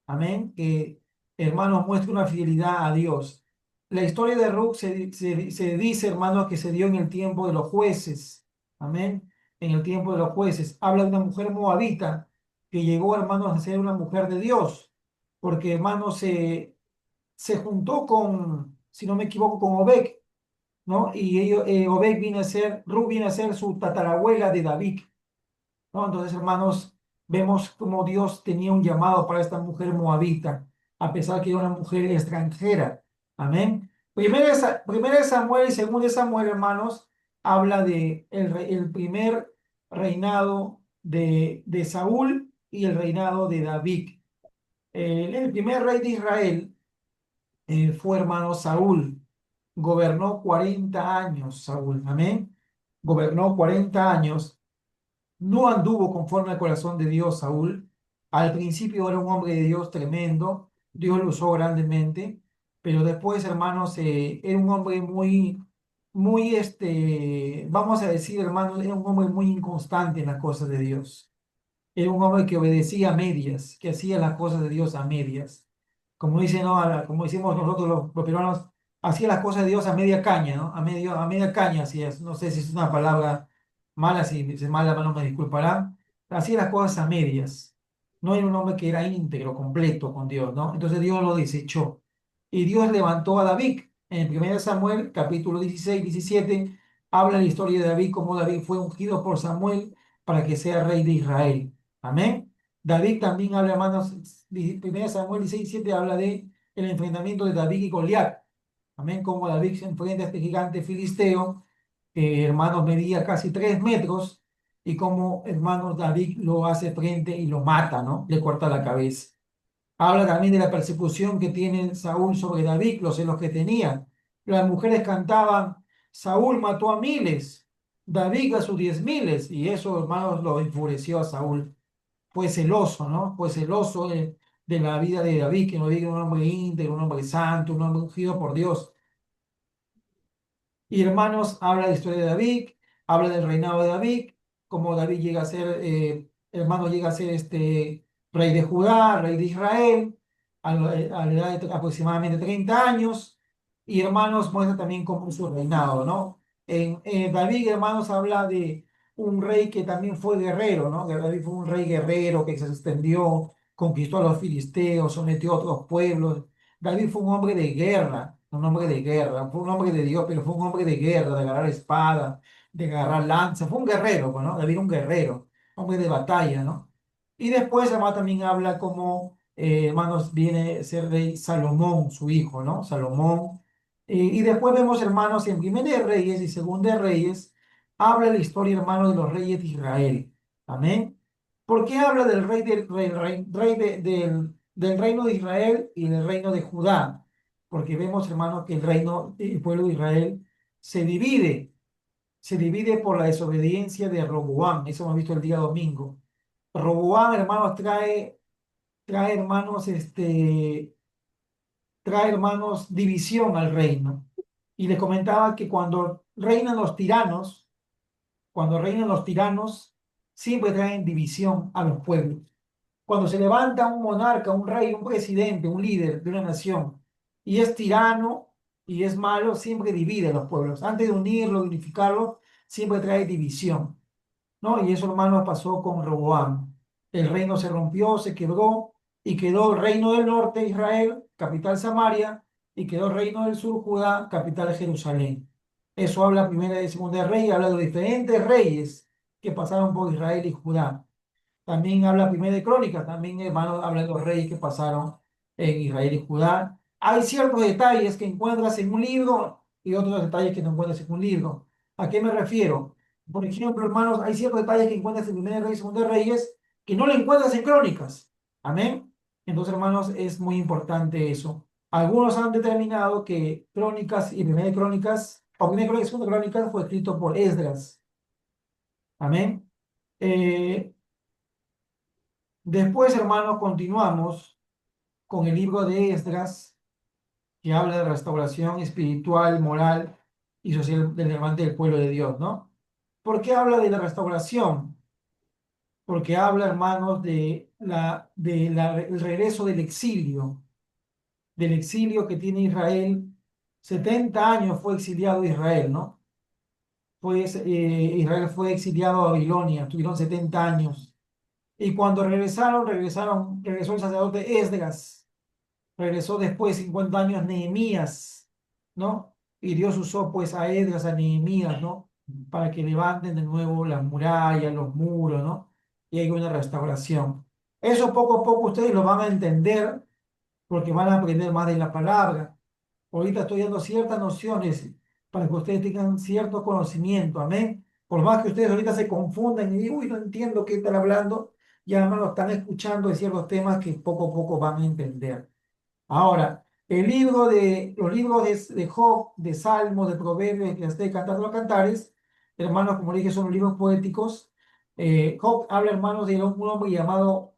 amén, que hermanos muestra una fidelidad a Dios. La historia de Ruth se dice, hermanos, que se dio en el tiempo de los jueces, amén, en el tiempo de los jueces. Habla de una mujer moabita que llegó, hermanos, a ser una mujer de Dios, porque, hermanos, se juntó con, si no me equivoco, con Obed, ¿no? Y Obed Ruth viene a ser su tatarabuela de David, ¿no? Entonces, hermanos, vemos cómo Dios tenía un llamado para esta mujer moabita, a pesar que era una mujer extranjera. Amén. Primera de Samuel y segunda de Samuel, hermanos, habla de el primer reinado de Saúl y el reinado de David. El primer rey de Israel fue, hermano, Saúl. Gobernó 40 años, Saúl. Amén. Gobernó 40 años. No anduvo conforme al corazón de Dios, Saúl. Al principio era un hombre de Dios tremendo. Dios lo usó grandemente. Pero después, hermanos, era un hombre vamos a decir, hermanos, era un hombre muy inconstante en las cosas de Dios. Era un hombre que obedecía a medias, que hacía las cosas de Dios a medias. Como dicen, ¿no? Como decimos nosotros los peruanos, hacía las cosas de Dios a media caña, ¿no? A media caña, así es. No sé si es una palabra mala, si es mala, no me disculparán. Hacía las cosas a medias. No era un hombre que era íntegro, completo con Dios, ¿no? Entonces Dios lo desechó. Y Dios levantó a David. En 1 Samuel, capítulo 16, 17, habla la historia de David, cómo David fue ungido por Samuel para que sea rey de Israel. Amén. David también habla, hermanos, 1 Samuel 16, 7 habla de el enfrentamiento de David y Goliat. Amén. Como David se enfrenta a este gigante filisteo, que hermanos medía casi 3 metros, y como hermanos David lo hace frente y lo mata, ¿no? Le corta la cabeza. Habla también de la persecución que tiene Saúl sobre David, los celos que tenía. Las mujeres cantaban, Saúl mató a miles, David a sus 10.000, y eso, hermanos, lo enfureció a Saúl. Fue celoso, ¿no? Fue celoso de la vida de David, que no diga un hombre íntegro, un hombre santo, un hombre ungido por Dios. Y hermanos, habla de la historia de David, habla del reinado de David, cómo David llega a ser, hermano, llega a ser rey de Judá, rey de Israel, a la edad de aproximadamente 30 años. Y hermanos, muestra también cómo su reinado, ¿no? David, hermanos, habla de un rey que también fue guerrero, ¿no? Que David fue un rey guerrero que se extendió, conquistó a los filisteos, sometió a otros pueblos. David fue un hombre de guerra, un hombre de guerra, fue un hombre de Dios, pero fue un hombre de guerra, de agarrar espada, de agarrar lanza, fue un guerrero, ¿no? David era un guerrero, hombre de batalla, ¿no? Y después, además, también habla como, hermanos, viene a ser rey Salomón, su hijo, ¿no? Salomón. Y después vemos, hermanos, en Primera de Reyes y Segunda de Reyes, habla la historia, hermanos, de los reyes de Israel. Amén. ¿Por qué habla del rey del reino de Israel y del reino de Judá? Porque vemos, hermanos, que el pueblo de Israel se divide por la desobediencia de Roboam. Eso hemos visto el día domingo. Roboam, hermanos, trae, hermanos, división al reino. Y les comentaba que cuando reinan los tiranos, siempre traen división a los pueblos. Cuando se levanta un monarca, un rey, un presidente, un líder de una nación, y es tirano y es malo, siempre divide a los pueblos. Antes de unirlo, de unificarlo, siempre trae división, ¿no? Y eso, hermano, pasó con Roboam. El reino se rompió, se quebró, y quedó el reino del norte, Israel, capital Samaria, y quedó el reino del sur, Judá, capital Jerusalén. Eso habla primera y segunda de Reyes, habla de diferentes reyes que pasaron por Israel y Judá. También habla Primera de Crónicas, también, hermano, habla de los reyes que pasaron en Israel y Judá. Hay ciertos detalles que encuentras en un libro y otros detalles que no encuentras en un libro. ¿A qué me refiero? Por ejemplo, hermanos, hay ciertos detalles que encuentras en Primera de Reyes y Segunda de Reyes que no lo encuentras en Crónicas. Amén. Entonces, hermanos, es muy importante eso. Algunos han determinado que Crónicas y Primera de Crónicas, o Primera de Crónicas y Segunda de Crónicas fue escrito por Esdras. Amén. Después, hermanos, continuamos con el libro de Esdras, que habla de restauración espiritual, moral y social del levante del pueblo de Dios, ¿no? ¿Por qué habla de la restauración? Porque habla, hermanos, el regreso del exilio que tiene Israel. 70 años fue exiliado Israel, ¿no? Pues Israel fue exiliado a Babilonia, tuvieron 70 años. Y cuando regresó el sacerdote Esdras, regresó después de 50 años Nehemías, ¿no? Y Dios usó pues a Esdras, a Nehemías, ¿no? Para que levanten de nuevo las murallas, los muros, ¿no? Y hay una restauración. Eso poco a poco ustedes lo van a entender porque van a aprender más de la palabra. Ahorita estoy dando ciertas nociones para que ustedes tengan cierto conocimiento, amén. Por más que ustedes ahorita se confundan y digan, uy, no entiendo qué están hablando, ya hermano, están escuchando de ciertos temas que poco a poco van a entender. Ahora, los libros de Job, de Salmos, de Proverbios, de Cantar de los Cantares, hermanos, como dije, son libros poéticos. Job habla, hermanos, de un hombre llamado,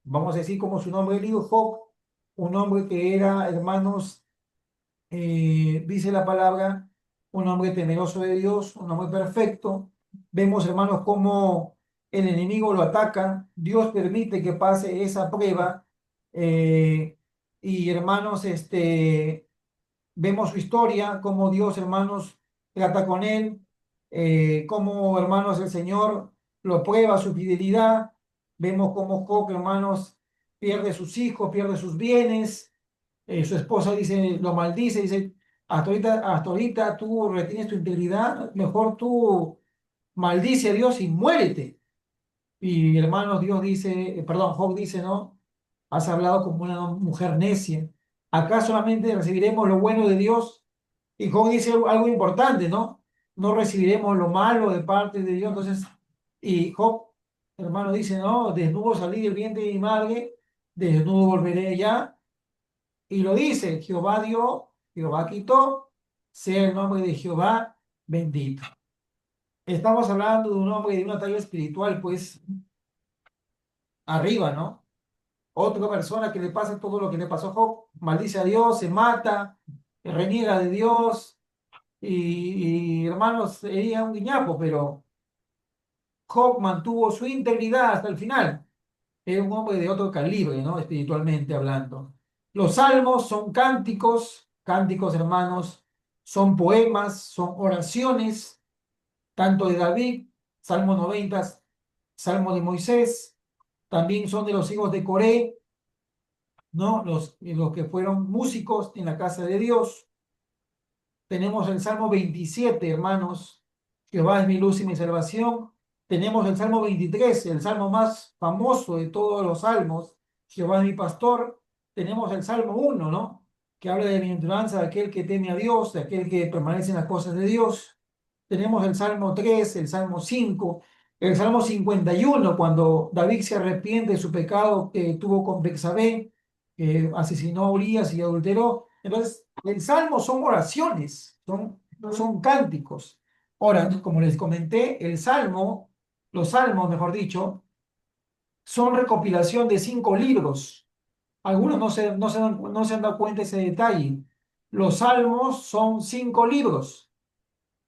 vamos a decir como su nombre del libro, Job, un hombre que era, hermanos, dice la palabra, un hombre temeroso de Dios, un hombre perfecto. Vemos, hermanos, cómo el enemigo lo ataca, Dios permite que pase esa prueba, y hermanos, vemos su historia, cómo Dios, hermanos, trata con él, cómo, hermanos, el Señor lo prueba su fidelidad. Vemos cómo Job, hermanos, pierde sus hijos, pierde sus bienes. Su esposa dice, lo maldice, dice, hasta ahorita tú retienes tu integridad, mejor tú maldice a Dios y muérete. Y hermanos, Dios dice, perdón, Job dice, ¿no? Has hablado como una mujer necia. Acá solamente recibiremos lo bueno de Dios. Y Job dice algo importante, ¿no? No recibiremos lo malo de parte de Dios. Entonces, y Job, hermano, dice, no, desnudo salí del vientre de mi madre, desnudo volveré ya. Y lo dice, Jehová dio, Jehová quitó, sea el nombre de Jehová bendito. Estamos hablando de un hombre de una talla espiritual, pues, arriba, ¿no? Otra persona que le pasa todo lo que le pasó a Job, maldice a Dios, se mata, reniega de Dios, hermanos, sería un guiñapo, pero Job mantuvo su integridad hasta el final. Era un hombre de otro calibre, ¿no? Espiritualmente hablando. Los salmos son cánticos, cánticos, hermanos, son poemas, son oraciones, tanto de David, Salmo 90, Salmo de Moisés, también son de los hijos de Coré, ¿no? Los que fueron músicos en la casa de Dios. Tenemos el Salmo 27, hermanos, Jehová es mi luz y mi salvación. Tenemos el Salmo 23, el salmo más famoso de todos los salmos, Jehová es mi pastor. Tenemos el Salmo 1, ¿no? Que habla de la bienaventuranza de aquel que teme a Dios, de aquel que permanece en las cosas de Dios. Tenemos el Salmo 3, el Salmo 5, el Salmo 51, cuando David se arrepiente de su pecado que tuvo con Betsabé, que asesinó a Urías y adulteró. Entonces, el Salmo son oraciones, son cánticos. Ahora, como les comenté, los salmos, mejor dicho, son recopilación de 5 libros. Algunos no se han dado cuenta de ese detalle. Los salmos son 5 libros.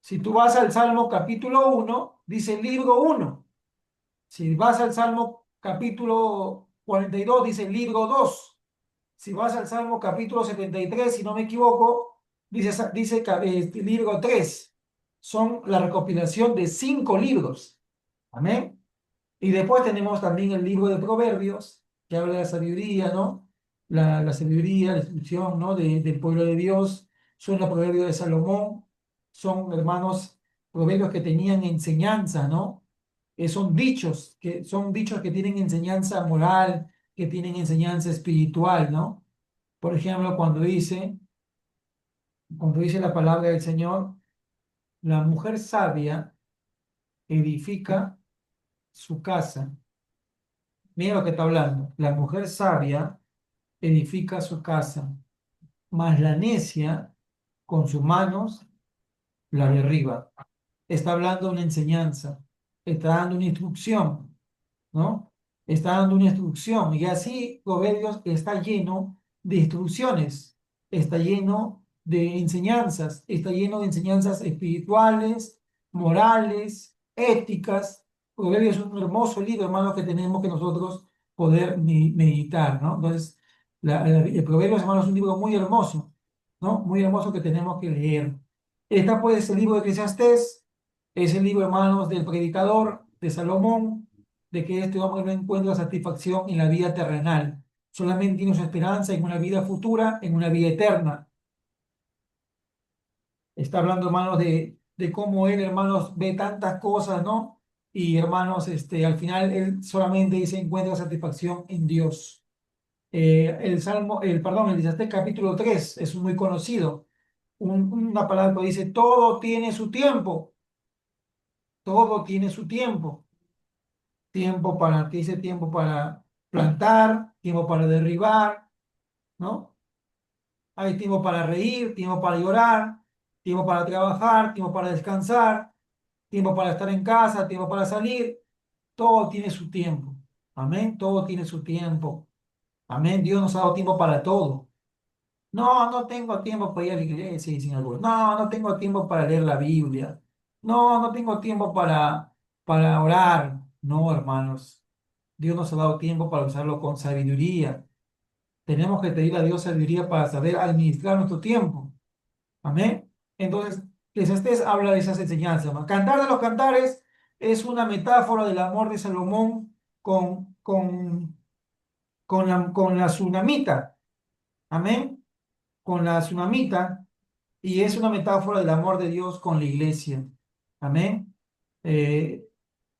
Si tú vas al Salmo capítulo 1, dice libro 1. Si vas al Salmo capítulo 42, dice libro 2. Si vas al Salmo capítulo 73, si no me equivoco, dice libro 3. Son la recopilación de 5 libros. Amén. Y después tenemos también el libro de Proverbios, que habla de la sabiduría, ¿no? La sabiduría, la instrucción, ¿no? Del pueblo de Dios. Son los proverbios de Salomón. Son, hermanos, proverbios que tenían enseñanza, ¿no? Son dichos que tienen enseñanza moral, que tienen enseñanza espiritual, ¿no? Por ejemplo, cuando dice la palabra del Señor, la mujer sabia edifica su casa. Mira lo que está hablando. La mujer sabia edifica su casa, mas la necia con sus manos la derriba. Está hablando de una enseñanza, está dando una instrucción, ¿no? Está dando una instrucción. Y así Proverbios está lleno de instrucciones, está lleno de enseñanzas, está lleno de enseñanzas espirituales, morales, éticas. Proverbios es un hermoso libro, hermano, que tenemos que nosotros poder meditar, ¿no? Entonces, el Proverbios, hermano, es un libro muy hermoso, ¿no? Muy hermoso que tenemos que leer. Está pues el libro de Eclesiastés, es el libro, hermanos, del predicador de Salomón, de que este hombre no encuentra satisfacción en la vida terrenal. solamente tiene su esperanza en una vida futura, en una vida eterna. Está hablando, hermanos, de cómo él, hermanos, ve tantas cosas, ¿no? Y, hermanos, al final él solamente dice, encuentra satisfacción en Dios. El Eclesiastés capítulo 3 es muy conocido. Una palabra que dice, todo tiene su tiempo, todo tiene su tiempo. Tiempo para, que dice tiempo para plantar, tiempo para derribar, ¿no? Hay tiempo para reír, tiempo para llorar, tiempo para trabajar, tiempo para descansar, tiempo para estar en casa, tiempo para salir. Todo tiene su tiempo. Amén. Todo tiene su tiempo. Amén. Dios nos ha dado tiempo para todo. No, no tengo tiempo para ir a la iglesia, dicen algunos. No, no tengo tiempo para leer la Biblia. No, no tengo tiempo para orar. No, hermanos. Dios nos ha dado tiempo para usarlo con sabiduría. Tenemos que pedir a Dios sabiduría para saber administrar nuestro tiempo. Amén. Entonces, Eclesiastés habla de esas enseñanzas, hermano. Cantar de los Cantares es una metáfora del amor de Salomón con la tsunamita. Amén. Con la tsunamita. Y es una metáfora del amor de Dios con la iglesia. Amén. Eh,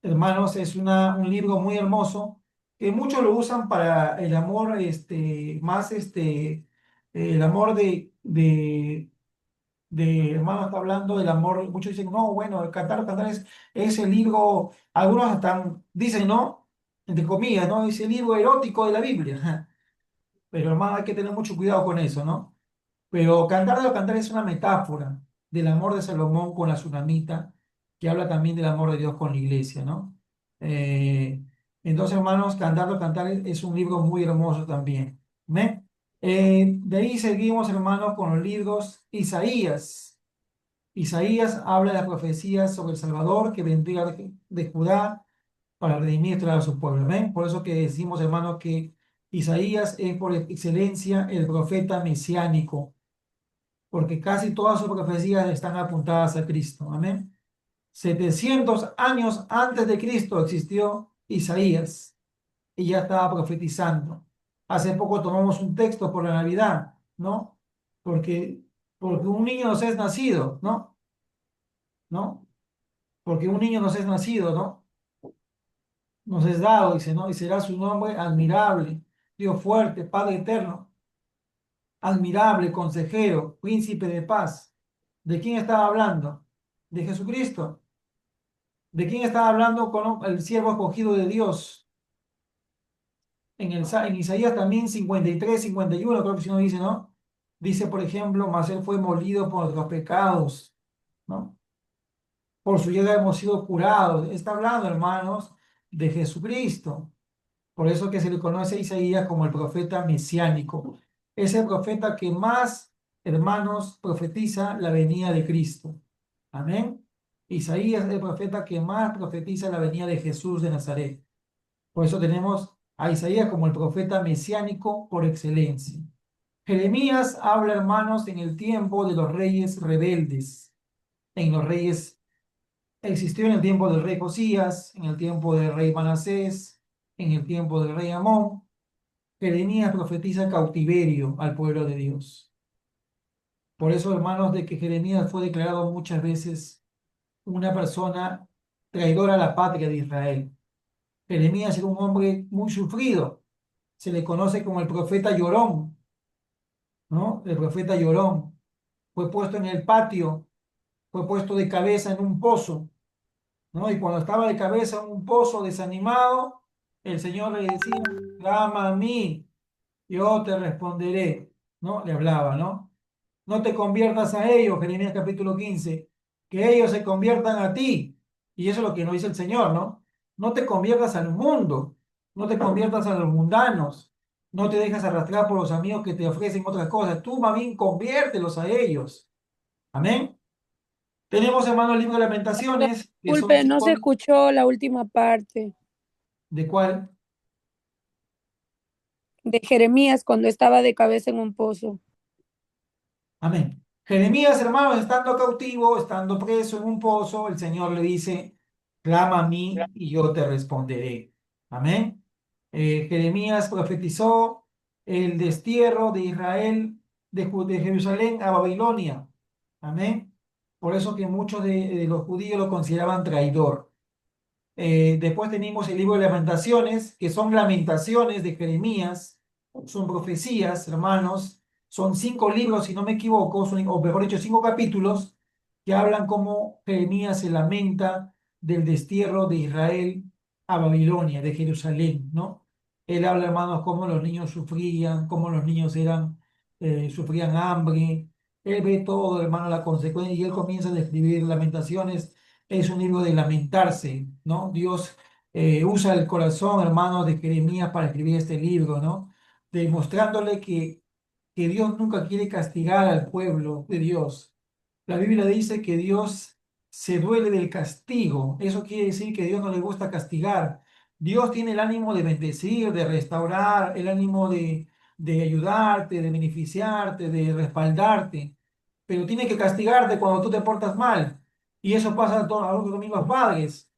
Hermanos, es un libro muy hermoso que muchos lo usan para el amor, más el amor hermano, está hablando del amor. Muchos dicen, no, bueno, el Cantar es el libro, algunos hasta dicen, no, entre comillas, no, es el libro erótico de la Biblia. Pero hermano, hay que tener mucho cuidado con eso, ¿no? Pero Cantar de los Cantares es una metáfora del amor de Salomón con la tsunamita, que habla también del amor de Dios con la iglesia, ¿no? Eh, entonces, hermanos, Cantar de los Cantares es un libro muy hermoso también. ¿Ve? De ahí seguimos, hermanos, con los libros Isaías. Isaías habla de las profecías sobre el Salvador que vendría de Judá para redimir y traer a su pueblo. ¿Ven? Por eso que decimos, hermanos, que Isaías es por excelencia el profeta mesiánico, porque casi todas sus profecías están apuntadas a Cristo. Amén. 700 años antes de Cristo existió Isaías y ya estaba profetizando. Hace poco tomamos un texto por la Navidad, ¿no? Porque, porque un niño nos es nacido, ¿no? ¿No? Porque un niño nos es nacido, ¿no? Nos es dado, dice, ¿no? Y será su nombre admirable, Dios fuerte, Padre eterno, admirable, consejero, príncipe de paz. ¿De quién estaba hablando? De Jesucristo. ¿De quién estaba hablando con el siervo escogido de Dios? En Isaías también 53, 51, creo que si no dice, ¿no? Dice, por ejemplo, mas él fue molido por nuestros pecados, ¿no? Por su llaga hemos sido curados. Está hablando, hermanos, de Jesucristo. Por eso que se le conoce a Isaías como el profeta mesiánico. Es el profeta que más, hermanos, profetiza la venida de Cristo. Amén. Isaías es el profeta que más profetiza la venida de Jesús de Nazaret. Por eso tenemos a Isaías como el profeta mesiánico por excelencia. Jeremías habla, hermanos, en el tiempo de los reyes rebeldes. Existió en el tiempo del rey Josías, en el tiempo del rey Manasés, en el tiempo del rey Amón. Jeremías profetiza cautiverio al pueblo de Dios. Por eso, hermanos, de que Jeremías fue declarado muchas veces una persona traidora a la patria de Israel. Jeremías era un hombre muy sufrido. Se le conoce como el profeta llorón, ¿no? El profeta llorón. Fue puesto en el patio, fue puesto de cabeza en un pozo, ¿no? Y cuando estaba de cabeza en un pozo desanimado, el Señor le decía, clama a mí, yo te responderé, ¿no? Le hablaba, ¿no? No te conviertas a ellos, Jeremías capítulo 15, que ellos se conviertan a ti. Y eso es lo que nos dice el Señor, ¿no? No te conviertas al mundo, no te conviertas a los mundanos, no te dejes arrastrar por los amigos que te ofrecen otras cosas. Tú más bien conviértelos a ellos. Amén. Tenemos, hermano, el libro de Lamentaciones, que son Disculpe, no se escuchó la última parte ¿De cuál? de Jeremías cuando estaba de cabeza en un pozo. Amén. Jeremías, hermanos, estando cautivo, estando preso en un pozo, el Señor le dice, clama a mí y yo te responderé. Amén. Jeremías profetizó el destierro de Israel, de Jerusalén a Babilonia. Amén. Por eso que muchos de los judíos lo consideraban traidor. Después tenemos el libro de Lamentaciones, que son lamentaciones de Jeremías, son profecías, hermanos, son 5 libros, si no me equivoco, o mejor dicho, 5 capítulos que hablan cómo Jeremías se lamenta del destierro de Israel a Babilonia, de Jerusalén, ¿no? Él habla, hermanos, cómo los niños sufrían, cómo los niños sufrían hambre. Él ve todo, hermano, la consecuencia, y él comienza a describir Lamentaciones. Es un libro de lamentarse, ¿no? Dios usa el corazón, hermano, de Jeremías para escribir este libro, ¿no? Demostrándole que Dios nunca quiere castigar al pueblo de Dios. La Biblia dice que Dios se duele del castigo. Eso quiere decir que a Dios no le gusta castigar. Dios tiene el ánimo de bendecir, de restaurar, el ánimo de ayudarte, de beneficiarte, de respaldarte. Pero tiene que castigarte cuando tú te portas mal. Y eso pasa a los mismos padres.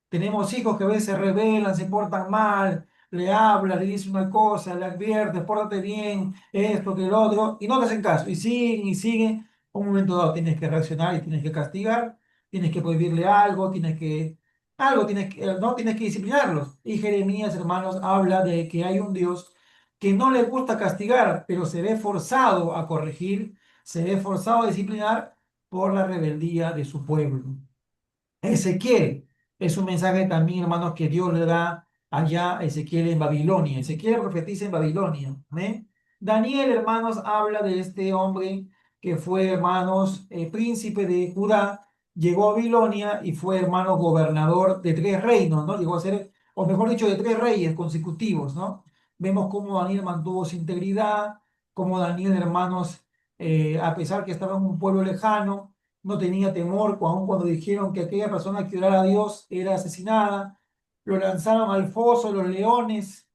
Tenemos hijos que a veces se rebelan, se portan mal, le hablas, le dices una cosa, le adviertes, pórtate bien, esto, que el otro, y no te hacen caso, y siguen y siguen. Un momento dado tienes que reaccionar y tienes que castigar, tienes que prohibirle algo, no, tienes que disciplinarlos. Y Jeremías, hermanos, habla de que hay un Dios que no le gusta castigar, pero se ve forzado a corregir, se ve forzado a disciplinar por la rebeldía de su pueblo. Ezequiel es un mensaje también, hermanos, que Dios le da allá a Ezequiel en Babilonia. Ezequiel profetiza en Babilonia. ¿Amén? Daniel, hermanos, habla de este hombre que fue, hermanos, príncipe de Judá, llegó a Babilonia y fue, hermano, gobernador de 3 reinos, ¿no? Llegó a ser, o mejor dicho, de 3 reyes consecutivos, ¿no? Vemos cómo Daniel mantuvo su integridad, cómo Daniel, hermanos, a pesar que estaba en un pueblo lejano, no tenía temor, aun cuando dijeron que aquella persona que orara a Dios era asesinada. Lo lanzaron al foso, los leones.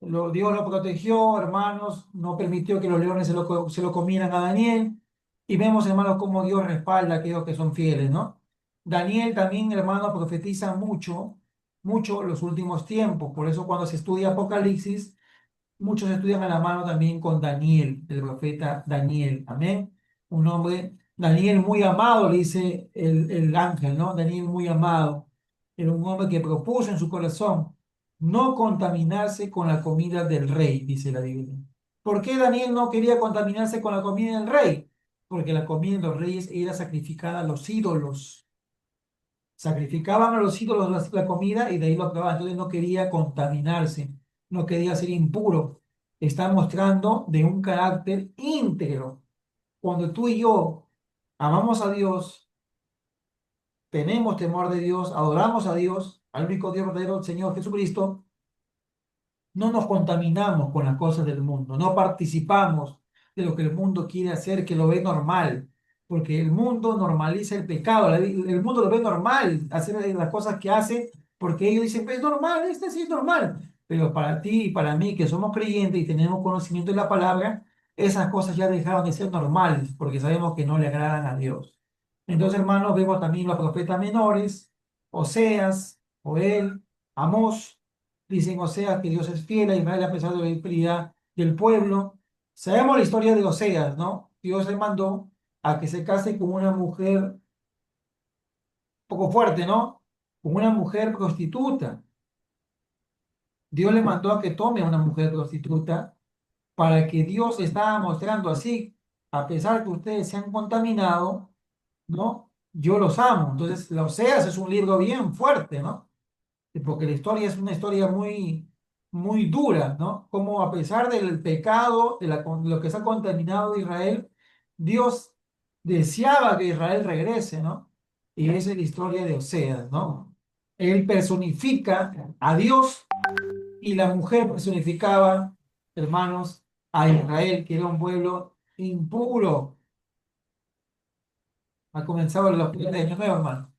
Dios lo protegió, hermanos, no permitió que los leones se lo comieran a Daniel. Y vemos, hermanos, cómo Dios respalda a aquellos que son fieles, ¿no? Daniel también, hermanos, profetiza mucho, mucho los últimos tiempos. Por eso cuando se estudia Apocalipsis, muchos estudian a la mano también con Daniel, el profeta Daniel. Amén. Un hombre, Daniel muy amado, le dice el ángel, ¿no? Daniel muy amado. Era un hombre que propuso en su corazón no contaminarse con la comida del rey, dice la Biblia. ¿Por qué Daniel no quería contaminarse con la comida del rey? Porque la comida de los reyes era sacrificada a los ídolos. Sacrificaban a los ídolos la comida y de ahí lo acababan. Entonces no quería contaminarse, no quería ser impuro. Está mostrando de un carácter íntegro. Cuando tú y yo amamos a Dios, tenemos temor de Dios, adoramos a Dios, al único Dios verdadero, el Señor Jesucristo, no nos contaminamos con las cosas del mundo, no participamos de lo que el mundo quiere hacer, que lo ve normal, porque el mundo normaliza el pecado, el mundo lo ve normal, hacer las cosas que hace, porque ellos dicen, pues es normal, este sí es normal, pero para ti y para mí, que somos creyentes y tenemos conocimiento de la palabra, esas cosas ya dejaron de ser normales, porque sabemos que no le agradan a Dios. Entonces, hermanos, vemos también los profetas menores, Oseas, Joel, Amós. Dicen Oseas que Dios es fiel a Israel a pesar de la infidelidad del pueblo. Sabemos la historia de Oseas, ¿no? Dios le mandó a que se case con una mujer un poco fuerte, ¿no? Con una mujer prostituta. Dios le mandó a que tome a una mujer prostituta para que Dios estaba mostrando así, a pesar que ustedes se han contaminado, ¿no? Yo los amo. Entonces, la Oseas es un libro bien fuerte, ¿no? Porque la historia es una historia muy, muy dura, ¿no? Como a pesar del pecado, de lo que se ha contaminado Israel, Dios deseaba que Israel regrese, ¿no? Y esa es la historia de Oseas, ¿no? Él personifica a Dios y la mujer personificaba, hermanos, a Israel, que era un pueblo impuro. Ha comenzado los primeros años nuevos, hermano.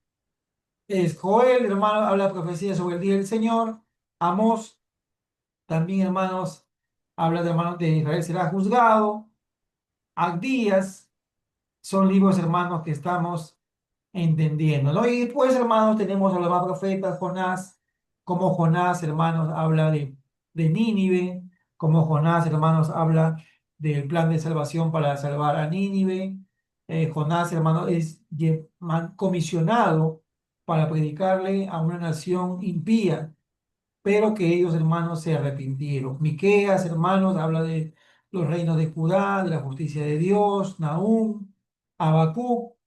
Es Joel, hermano, habla profecía sobre el día del Señor. Amós, también, hermanos, habla de hermanos de Israel será juzgado. Abdías, son libros, hermanos, que estamos entendiendo, ¿no? Y pues, hermanos, tenemos a los demás profetas, Jonás, como Jonás, hermanos, habla de Nínive, como Jonás, hermanos, habla del plan de salvación para salvar a Nínive. Jonás, hermano, es comisionado para predicarle a una nación impía, pero que ellos, hermanos, se arrepintieron. Miqueas, hermanos, habla de los reinos de Judá, de la justicia de Dios. Nahum, Habacuc,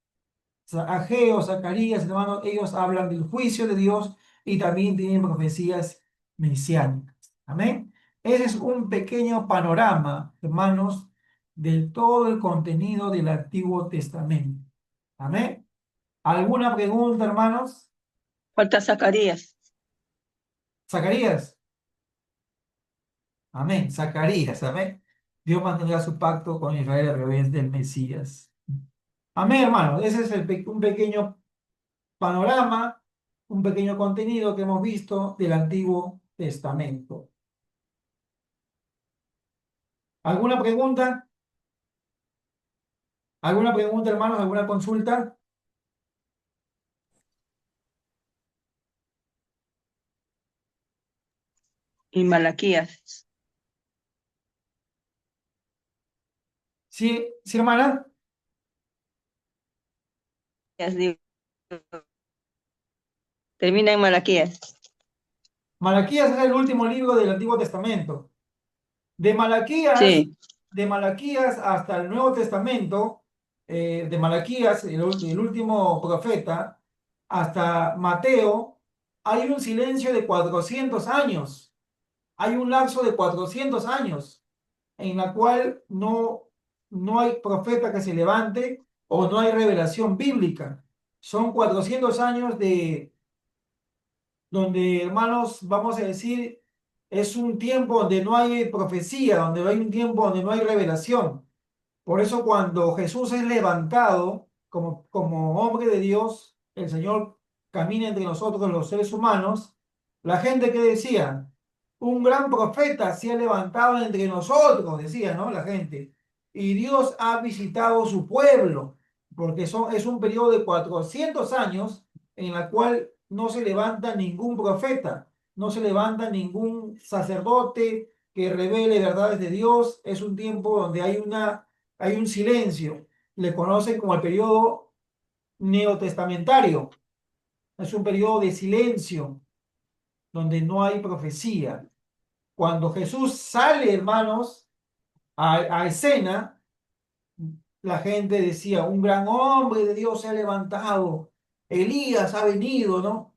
Ageo, Zacarías, hermanos, ellos hablan del juicio de Dios y también tienen profecías mesiánicas. Amén. Ese es un pequeño panorama, hermanos, de todo el contenido del Antiguo Testamento. Amén. ¿Alguna pregunta, hermanos? Falta Zacarías. Zacarías. Amén. Zacarías. Amén. Dios mantendrá su pacto con Israel a través del Mesías. Amén, hermanos. Ese es un pequeño panorama, un pequeño contenido que hemos visto del Antiguo Testamento. ¿Alguna pregunta? ¿Alguna pregunta, hermanos? ¿Alguna consulta? Y Malaquías. Sí, sí, hermana. Digo, termina en Malaquías. Malaquías es el último libro del Antiguo Testamento. De Malaquías, Sí, de Malaquías hasta el Nuevo Testamento, de Malaquías, el último profeta, hasta Mateo, hay un silencio de 400 años. Hay un lapso de 400 años en la cual no hay profeta que se levante o no hay revelación bíblica. Son 400 años donde, hermanos, vamos a decir, es un tiempo donde no hay profecía, donde hay un tiempo donde no hay revelación. Por eso cuando Jesús es levantado como hombre de Dios, el Señor camina entre nosotros los seres humanos, la gente que decía, un gran profeta se ha levantado entre nosotros, decía, ¿no? La gente. Y Dios ha visitado su pueblo, porque es un periodo de 400 años en la cual no se levanta ningún profeta, no se levanta ningún sacerdote que revele verdades de Dios. Es un tiempo donde hay un silencio. Le conocen como el periodo neotestamentario. Es un periodo de silencio donde no hay profecía. Cuando Jesús sale, hermanos, a escena, la gente decía, un gran hombre de Dios se ha levantado, Elías ha venido, ¿no?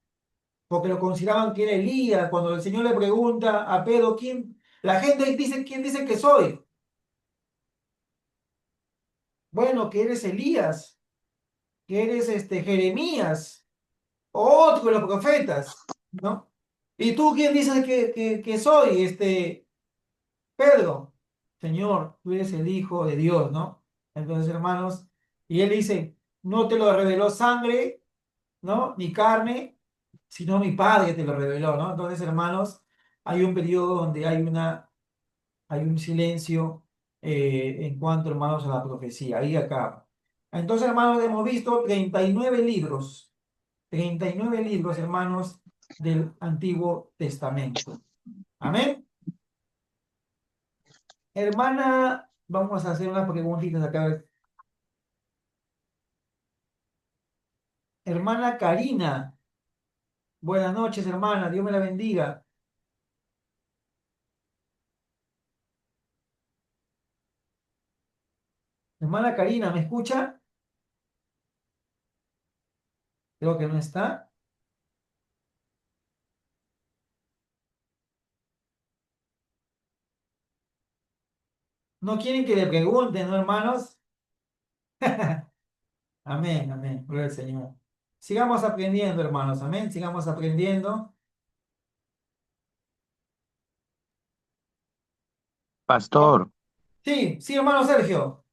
Porque lo consideraban que era Elías. Cuando el Señor le pregunta a Pedro, la gente dice, ¿quién dice que soy? Bueno, que eres Elías, que eres Jeremías, otro de los profetas, ¿no? ¿Y tú quién dices que soy, Pedro? Señor, tú eres el Hijo de Dios, ¿no? Entonces, hermanos, y él dice, no te lo reveló sangre, ¿no? Ni carne, sino mi Padre te lo reveló, ¿no? Entonces, hermanos, hay un periodo donde hay un silencio en cuanto, hermanos, a la profecía. Ahí acaba. Entonces, hermanos, hemos visto 39 libros, hermanos, del Antiguo Testamento. Amén. Hermana, vamos a hacer unas preguntitas acá. Hermana Karina, buenas noches, hermana, Dios me la bendiga. Hermana Karina, ¿me escucha? Creo que no está. No quieren que le pregunten, ¿no, hermanos? Amén, amén, gloria al Señor. Sigamos aprendiendo, hermanos, amén, sigamos aprendiendo. Pastor, Sí, sí, hermano Sergio,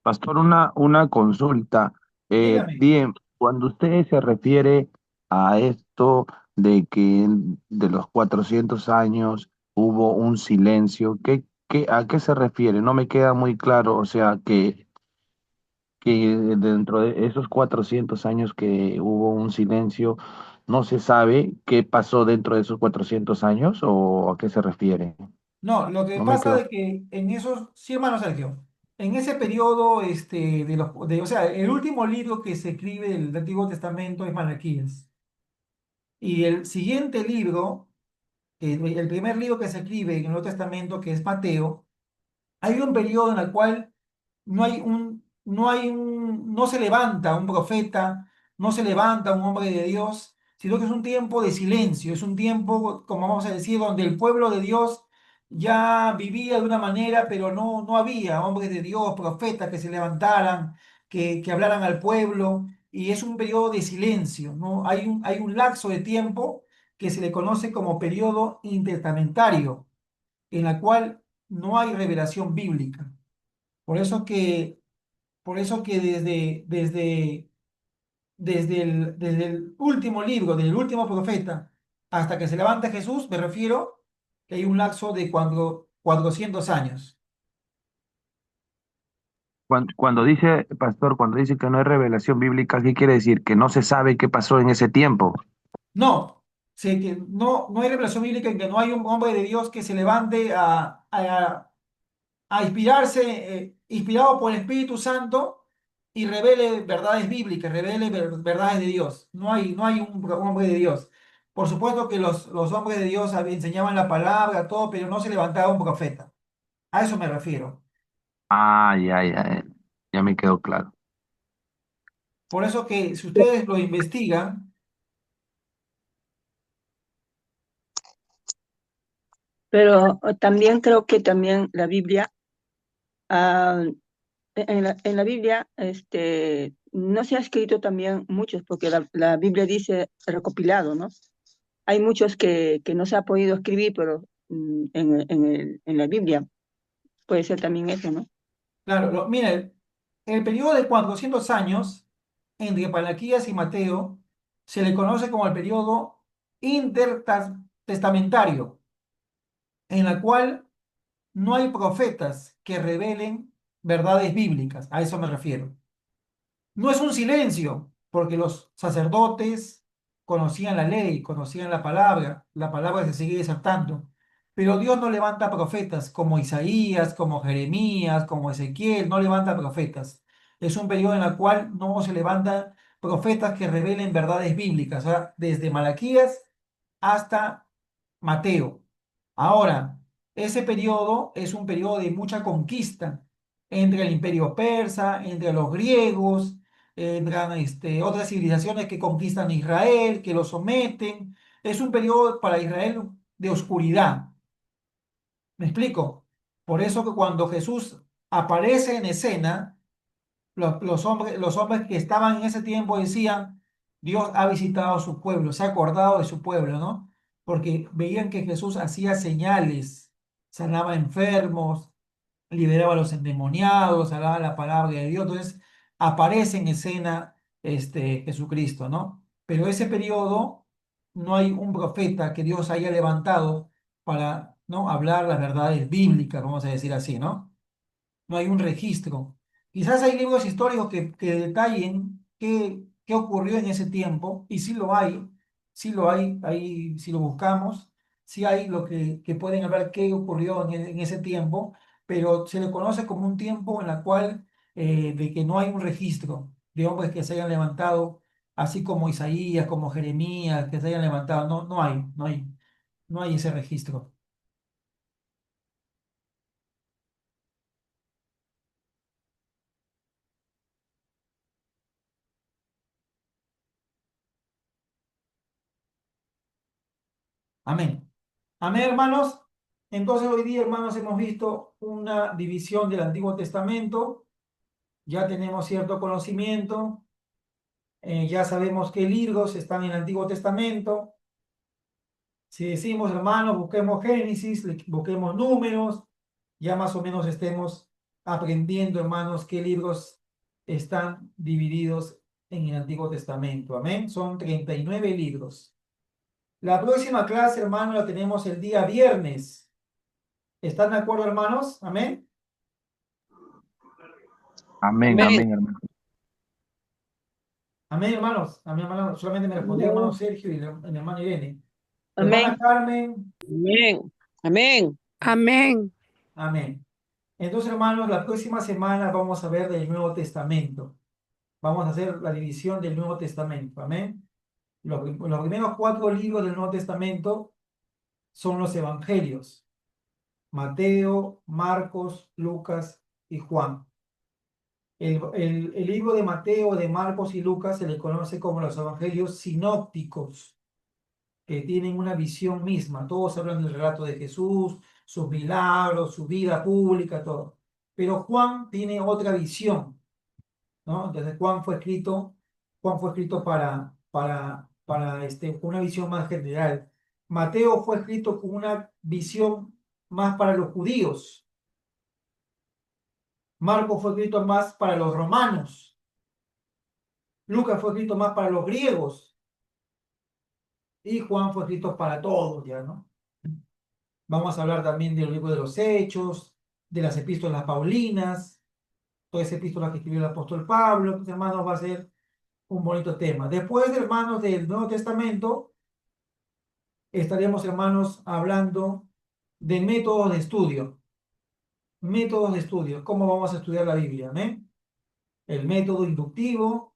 pastor, una consulta. dígame. Bien, cuando usted se refiere a esto de que de los 400 años hubo un silencio, a qué se refiere? No me queda muy claro, o sea, que dentro de esos 400 años que hubo un silencio, ¿no se sabe qué pasó dentro de esos 400 años o a qué se refiere? No, lo que No me pasa quedó. es que en esos, sí, hermano Sergio, en ese periodo, o sea, el último libro que se escribe del Antiguo Testamento es Malaquías. Y el siguiente libro, el primer libro que se escribe en el Nuevo Testamento, que es Mateo, hay un periodo en el cual no se levanta un profeta, no se levanta un hombre de Dios, sino que es un tiempo de silencio, es un tiempo, como vamos a decir, donde el pueblo de Dios ya vivía de una manera, pero no había hombres de Dios, profetas que se levantaran, que hablaran al pueblo, y es un periodo de silencio, ¿no? Hay un lapso de tiempo que se le conoce como periodo intertestamentario, en la cual no hay revelación bíblica. Por eso que, por eso que desde el último libro, del último profeta, hasta que se levanta Jesús, me refiero que hay un lapso de 400 años. Cuando dice, pastor, cuando dice que no hay revelación bíblica, ¿qué quiere decir? Que no se sabe qué pasó en ese tiempo. No, sé que no hay revelación bíblica en que no hay un hombre de Dios que se levante a inspirarse, inspirado por el Espíritu Santo y revele verdades bíblicas, revele verdades de Dios. No hay un hombre de Dios. Por supuesto que los hombres de Dios enseñaban la palabra, todo, pero no se levantaba un profeta. A eso me refiero. Ah, ya me quedó claro. Por eso que si ustedes lo investigan, Pero también creo que también la Biblia, ah, en la Biblia, no se ha escrito también muchos, porque la Biblia dice recopilado, ¿no? Hay muchos que no se ha podido escribir, pero en la Biblia puede ser también eso, ¿no? claro, miren, el periodo de 400 años entre Malaquías y Mateo se le conoce como el periodo intertestamentario, en la cual no hay profetas que revelen verdades bíblicas, a eso me refiero. No es un silencio, porque los sacerdotes conocían la ley, conocían la palabra se sigue exaltando, pero Dios no levanta profetas como Isaías, como Jeremías, como Ezequiel, no levanta profetas. Es un periodo en el cual no se levantan profetas que revelen verdades bíblicas, o sea, desde Malaquías hasta Mateo. Ahora, ese periodo es un periodo de mucha conquista entre el imperio persa, entre los griegos, entran otras civilizaciones que conquistan Israel, que lo someten. Es un periodo para Israel de oscuridad. ¿Me explico? Por eso que cuando Jesús aparece en escena, los hombres que estaban en ese tiempo decían, Dios ha visitado a su pueblo, se ha acordado de su pueblo, ¿no? Porque veían que Jesús hacía señales, sanaba enfermos, liberaba a los endemoniados, hablaba la palabra de Dios. Entonces aparece en escena Jesucristo, ¿no? Pero ese periodo no hay un profeta que Dios haya levantado para, ¿no?, hablar las verdades bíblicas, vamos a decir así, ¿no? No hay un registro. Quizás hay libros históricos que detallen qué ocurrió en ese tiempo, y sí lo hay, ahí, si lo buscamos, sí hay lo que pueden hablar qué ocurrió en ese tiempo, pero se le conoce como un tiempo en el cual de que no hay un registro de hombres que se hayan levantado, así como Isaías, como Jeremías, que se hayan levantado. No hay ese registro. Amén. Amén, hermanos. Entonces hoy día, hermanos, hemos visto una división del Antiguo Testamento. Ya tenemos cierto conocimiento. Ya sabemos qué libros están en el Antiguo Testamento. Si decimos, hermanos, busquemos Génesis, busquemos Números, ya más o menos estemos aprendiendo, hermanos, qué libros están divididos en el Antiguo Testamento. Amén. Son 39 libros. La próxima clase, hermanos, la tenemos el día viernes. ¿Están de acuerdo, hermanos? Amén. Amén, Amén. amén, hermano. Amén, hermanos. Amén, hermanos. Solamente me respondió el hermano Sergio y el hermano Irene. Hermana Amén. Carmen, Amén. Amén. Amén. Amén. Entonces, hermanos, la próxima semana vamos a ver del Nuevo Testamento. Vamos a hacer la división del Nuevo Testamento. Amén. Los primeros 4 libros del Nuevo Testamento son los evangelios: Mateo, Marcos, Lucas y Juan. El libro de Mateo, de Marcos y Lucas se le conoce como los evangelios sinópticos, que tienen una visión misma. Todos hablan del relato de Jesús, sus milagros, su vida pública, todo. Pero Juan tiene otra visión, ¿no? Entonces Juan fue escrito con una visión más general. Mateo fue escrito con una visión más para los judíos. Marcos fue escrito más para los romanos. Lucas fue escrito más para los griegos. Y Juan fue escrito para todos, ya, ¿no? Vamos a hablar también del libro de los Hechos, de las epístolas paulinas, todas esas epístolas que escribió el apóstol Pablo. Entonces, hermanos, va a ser un bonito tema. Después, hermanos, del Nuevo Testamento, estaremos, hermanos, hablando de métodos de estudio. Métodos de estudio. ¿Cómo vamos a estudiar la Biblia? ¿Amén? El método inductivo,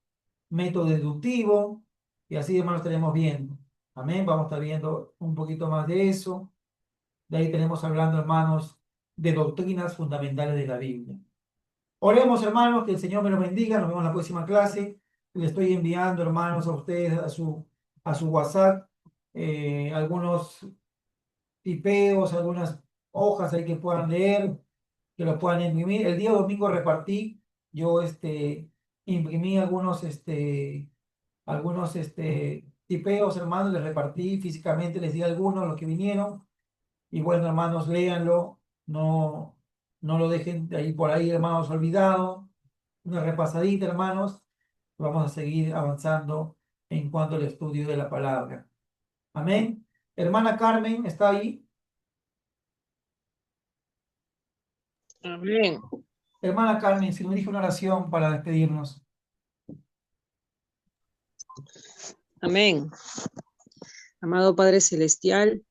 método deductivo, y así, hermanos, estaremos viendo. Amén. Vamos a estar viendo un poquito más de eso. De ahí tenemos hablando, hermanos, de doctrinas fundamentales de la Biblia. Oremos, hermanos, que el Señor me los bendiga. Nos vemos en la próxima clase. Le estoy enviando, hermanos, a ustedes a su WhatsApp algunos tipeos, algunas hojas ahí que puedan leer, que los puedan imprimir. El día domingo repartí, yo imprimí algunos tipeos, hermanos, les repartí físicamente, les di algunos, los que vinieron. Y bueno, hermanos, léanlo, no lo dejen de ahí por ahí, hermanos, olvidado. Una repasadita, hermanos. Vamos a seguir avanzando en cuanto al estudio de la palabra. Amén. Hermana Carmen, ¿está ahí? Amén. Hermana Carmen, si me dijo una oración para despedirnos. Amén. Amado Padre Celestial,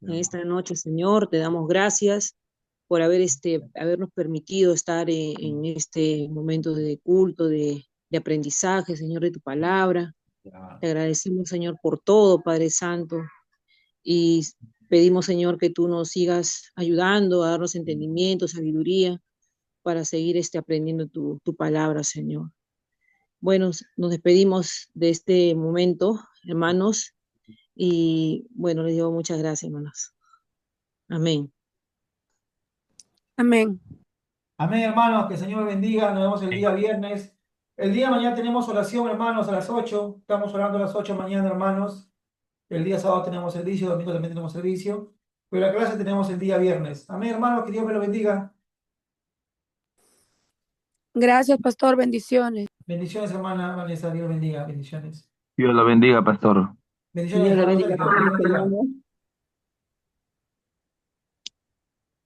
en esta noche, Señor, te damos gracias por habernos permitido estar en este momento de culto, de aprendizaje, Señor, de tu palabra. Te agradecemos, Señor, por todo, Padre Santo, y pedimos, Señor, que tú nos sigas ayudando a darnos entendimiento, sabiduría, para seguir aprendiendo tu palabra, Señor. Bueno, nos despedimos de este momento, hermanos, y bueno, les digo muchas gracias, hermanos. Amén. Amén. Amén, hermanos, que el Señor bendiga. Nos vemos el día viernes. El día de mañana tenemos oración, hermanos, a las 8. Estamos orando a las 8 mañana, hermanos. El día sábado tenemos servicio, domingo también tenemos servicio. Pero la clase tenemos el día viernes. Amén, hermanos, que Dios me lo bendiga. Gracias, pastor. Bendiciones. Bendiciones, hermana Vanessa. Dios bendiga. Bendiciones. Dios la bendiga, pastor. Bendiciones, Dios le hermano bendiga. Sergio. Dios bendiga.